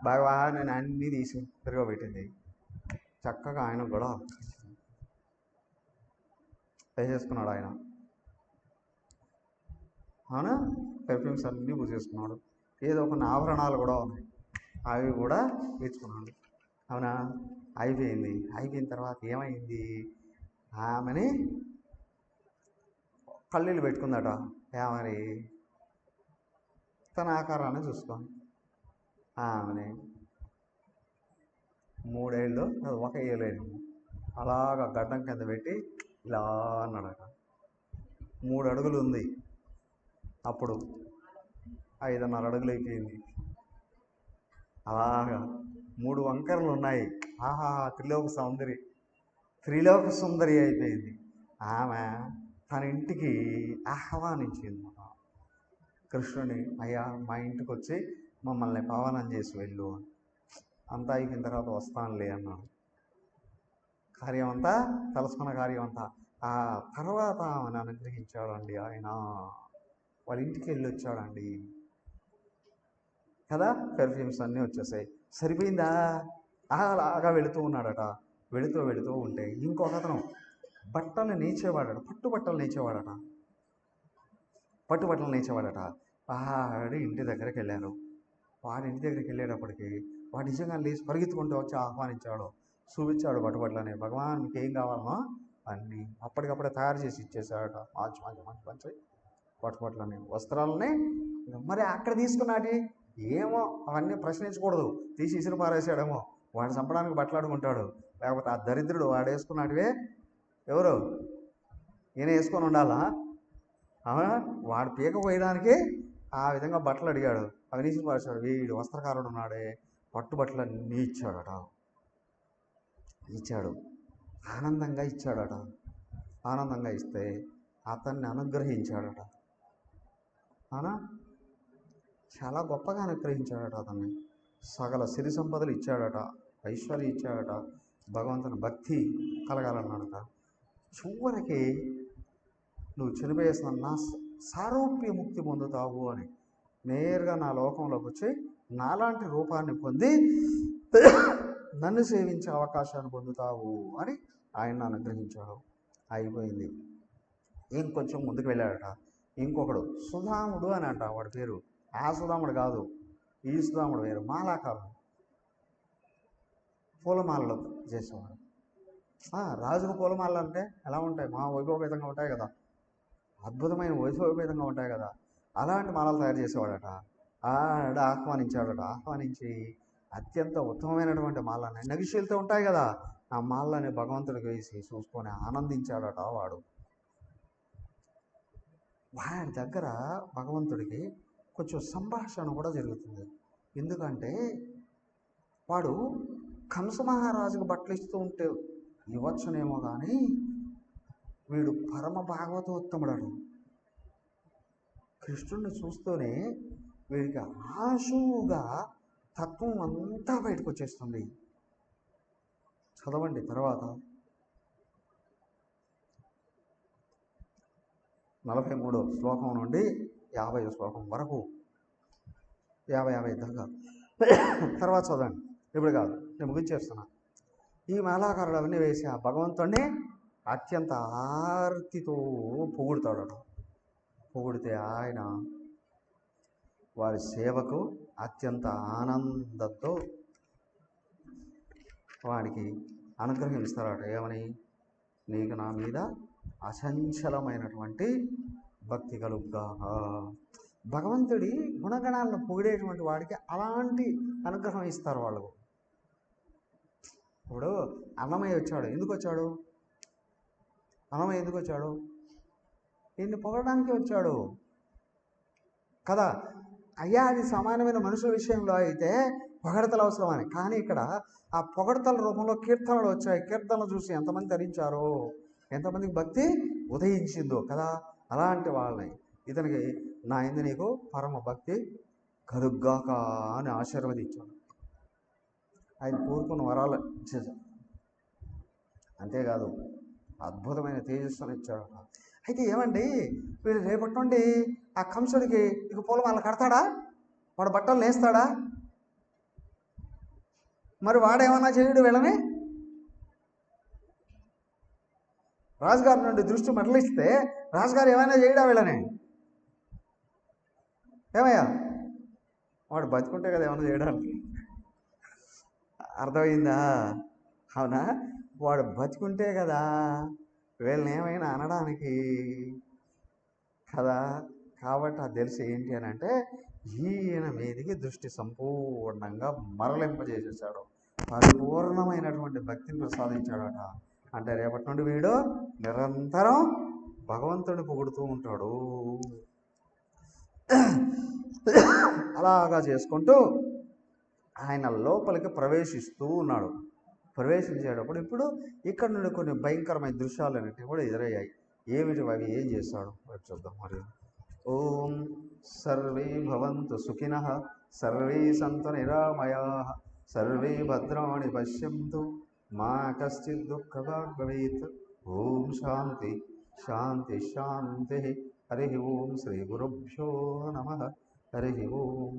బాగా నేను అన్నీ తీసి తిరగబెట్టింది. చక్కగా ఆయన కూడా వేసేసుకున్నాడు. ఆయన అవునా? పెర్ఫ్యూమ్స్ అన్నీ పూసేసుకున్నాడు. ఏదో కొన్ని ఆభరణాలు కూడా ఉన్నాయి, అవి కూడా వేసుకున్నాడు. అవునా? అయిపోయిన తర్వాత ఏమైంది? ఆమెని కళ్ళీళ్ళు పెట్టుకుందట. ఏమని? తన ఆకారాన్ని చూసుకొని ఆమెని 3 ఏళ్ళు, అది 1 ఏళ్ళు అలాగా గడ్డం కింద పెట్టి ఇలా అన్నాడట. 3 అడుగులు ఉంది, అప్పుడు 5.5 అడుగులు అయిపోయింది. అలాగా 3 వంకరలు ఉన్నాయి. త్రిలోక సుందరి అయిపోయింది. ఆమె తన ఇంటికి ఆహ్వానించింది కృష్ణుని. అయ్యా మా ఇంటికి వచ్చి మమ్మల్ని పావనం చేసి వెళ్ళు. అంతా అయిపోయిన తర్వాత వస్తానులే అన్నాడు. కార్యం అంతా, తలుసుకున్న కార్యం అంతా. ఆ తర్వాత ఆమెను అనుగ్రహించాడండి ఆయన. వాళ్ళ ఇంటికి వెళ్ళి వచ్చాడండి కదా. పెర్ఫ్యూమ్స్ అన్నీ వచ్చేసాయి. సరిపోయిందా? అలాగా వెళుతూ ఉన్నాడట. వెళుతూ ఉంటే ఇంకొక అతను బట్టలు నేర్చేవాడట. పట్టుబట్టలు నేర్చేవాడట. వాడి ఇంటి దగ్గరికి వెళ్ళారు. వాడి ఇంటి దగ్గరికి వెళ్ళేటప్పటికి వాడు నిజంగా లేచి పరిగెత్తుకుంటూ వచ్చి ఆహ్వానించాడు, చూపించాడు పట్టుబట్టలని. భగవాన్ మీకు ఏం కావాలనో అన్నీ అప్పటికప్పుడే తయారు చేసి ఇచ్చేసాడట. మంచి పట్టుబట్టలని, వస్త్రాలని. మరి అక్కడ తీసుకున్నాటి ఏమో అవన్నీ ప్రశ్నించకూడదు, తీసి ఇసురు పారేసాడేమో. వాడు చంపడానికి బట్టలాడుకుంటాడు. లేకపోతే ఆ దరిద్రుడు వాడు వేసుకున్నాటివే ఎవరు ఈయన వేసుకొని ఉండాలా? అవునా? వాడు పీక పోయడానికి ఆ విధంగా బట్టలు అడిగాడు. అవి నీసి పారేశాడు. వీడు వస్త్రకారుడు ఉన్నాడే, పట్టుబట్టలన్నీ ఇచ్చాడట. ఇచ్చాడు, ఆనందంగా ఇచ్చాడట. ఆనందంగా ఇస్తే అతన్ని అనుగ్రహించాడట. అవునా? చాలా గొప్పగా అనుగ్రహించాడట అతన్ని. సకల సిరి సంపదలు ఇచ్చాడట, ఐశ్వర్యం ఇచ్చాడట, భగవంతుని భక్తి కలగాలన్నాడట. చివరికి నువ్వు చనిపోయేసిన నా సారూప్య ముక్తి పొందుతావు అని నేరుగా నా లోకంలోకి వచ్చి నాలాంటి రూపాన్ని పొంది నన్ను సేవించే అవకాశాన్ని పొందుతావు అని ఆయన అనుగ్రహించాడు. అయిపోయింది. ఇంకొంచెం ముందుకు వెళ్ళాడట. ఇంకొకడు సుధాముడు అని అంట వాడి పేరు. ఆ సుధాముడు కాదు, ఈ సుధాముడు వేరు. మాలాకారుడు, పూలమాలలు చేసేవాడు. రాజుకు పూలమాలలు అంటే ఎలా ఉంటాయి? వైభవపేతంగా ఉంటాయి కదా, అద్భుతమైన వైభవపేతంగా ఉంటాయి కదా. అలాంటి మాలలు తయారు చేసేవాడట. ఆహ్వానించాడట. ఆహ్వానించి అత్యంత ఉత్తమమైనటువంటి మాలని, నగిశీలతో ఉంటాయి కదా, ఆ మాలని భగవంతుడికి వేసి చూసుకొని ఆనందించాడట వాడు. వాడి దగ్గర భగవంతుడికి కొంచెం సంభాషణ కూడా జరుగుతుంది. ఎందుకంటే వాడు కంస మహారాజుకు బట్టలు ఇస్తూ ఉంటే ఇవ్వచ్చునేమో కానీ వీడు పరమ భాగవతోత్తముడు. కృష్ణుడిని చూస్తూనే వీడికి ఆశువుగా తత్వం అంతా బయటకు వచ్చేస్తుంది. చదవండి తర్వాత 43వ శ్లోకం నుండి 50వ శ్లోకం వరకు, 50 దాకా తర్వాత చదవండి. ఇప్పుడు కాదు, నేను ముగించేస్తున్నా. ఈ మాలాకారుడు అవన్నీ వేసి ఆ భగవంతుడిని అత్యంత ఆర్తితో పొగుడుతాడు. పొగిడితే ఆయన వారి సేవకు అత్యంత ఆనందంతో వాడికి అనుగ్రహం ఇస్తారట. ఏమని? నీకు నా మీద అచంచలమైనటువంటి భక్తి కలుగుగాక. భగవంతుడి గుణగణాలను పొగిడేటువంటి వాడికి అలాంటి అనుగ్రహం ఇస్తారు వాళ్ళు. ఇప్పుడు అన్నమయ్య వచ్చాడు. ఎందుకు వచ్చాడు? అన్నమయ్య ఎందుకు వచ్చాడు? ఈయన్ని పొగడడానికి వచ్చాడు కదా. అయ్యా, అది సమానమైన మనుషుల విషయంలో అయితే పొగడతలు అవసరమని. కానీ ఇక్కడ ఆ పొగడతల రూపంలో కీర్తనలు వచ్చాయి. కీర్తనలు చూసి ఎంతమంది ధరించారో, ఎంతమందికి భక్తి ఉదయించిందో కదా. అలాంటి వాళ్ళని ఇతనికి నా యందు నీకు పరమ భక్తి కలుగ్గాక అని ఆశీర్వదించాడు. ఆయన కోరుకున్న వరాలు ఇచ్చేసాడు. అంతేకాదు, అద్భుతమైన తేజస్సును ఇచ్చాడు. అయితే ఏమండి, వీడు రేపటి నుండి ఆ కంసుడికి ఇక పూలమాల కడతాడా? వాడు బట్టలు నేస్తాడా? మరి వాడేమన్నా చేయడు వీళ్ళని? రాజుగారి నుండి దృష్టి మరలిస్తే రాజుగారు ఏమైనా చేయడా వీళ్ళని? ఏమయ్యా, వాడు బతుకుంటే కదా ఏమైనా చేయడానికి. అర్థమైందా? అవునా? వాడు బతుకుంటే కదా వీళ్ళని ఏమైనా అనడానికి కదా. కాబట్టి అది తెలిసి ఏంటి అని అంటే ఈయన మీదికి దృష్టి సంపూర్ణంగా మరలింపజేసేసాడు. పరిపూర్ణమైనటువంటి భక్తిని ప్రసాదించాడట. అంటే రేపటి నుండి వీడు నిరంతరం భగవంతుడిని పొగుడుతూ ఉంటాడు. అలాగా చేసుకుంటూ ఆయన లోపలికి ప్రవేశిస్తూ ఉన్నాడు. ప్రవేశించేటప్పుడు ఇప్పుడు ఇక్కడ నుండి కొన్ని భయంకరమైన దృశ్యాలు అనేవి కూడా ఎదురయ్యాయి. ఏమిటి అవి? ఏం చేస్తాడు చూద్దాం. మరి ఓం సర్వే భవంతు సుఖినః, సర్వే సంతు నిరామయాః, సర్వే భద్రాణి పశ్యంతు, మా కశ్చిత్ దుఃఖభాగ్ భవేత్. ఓం శాంతి శాంతి శాంతి. హరి ఓం. శ్రీ గురుభ్యో నమః. హరి ఓం.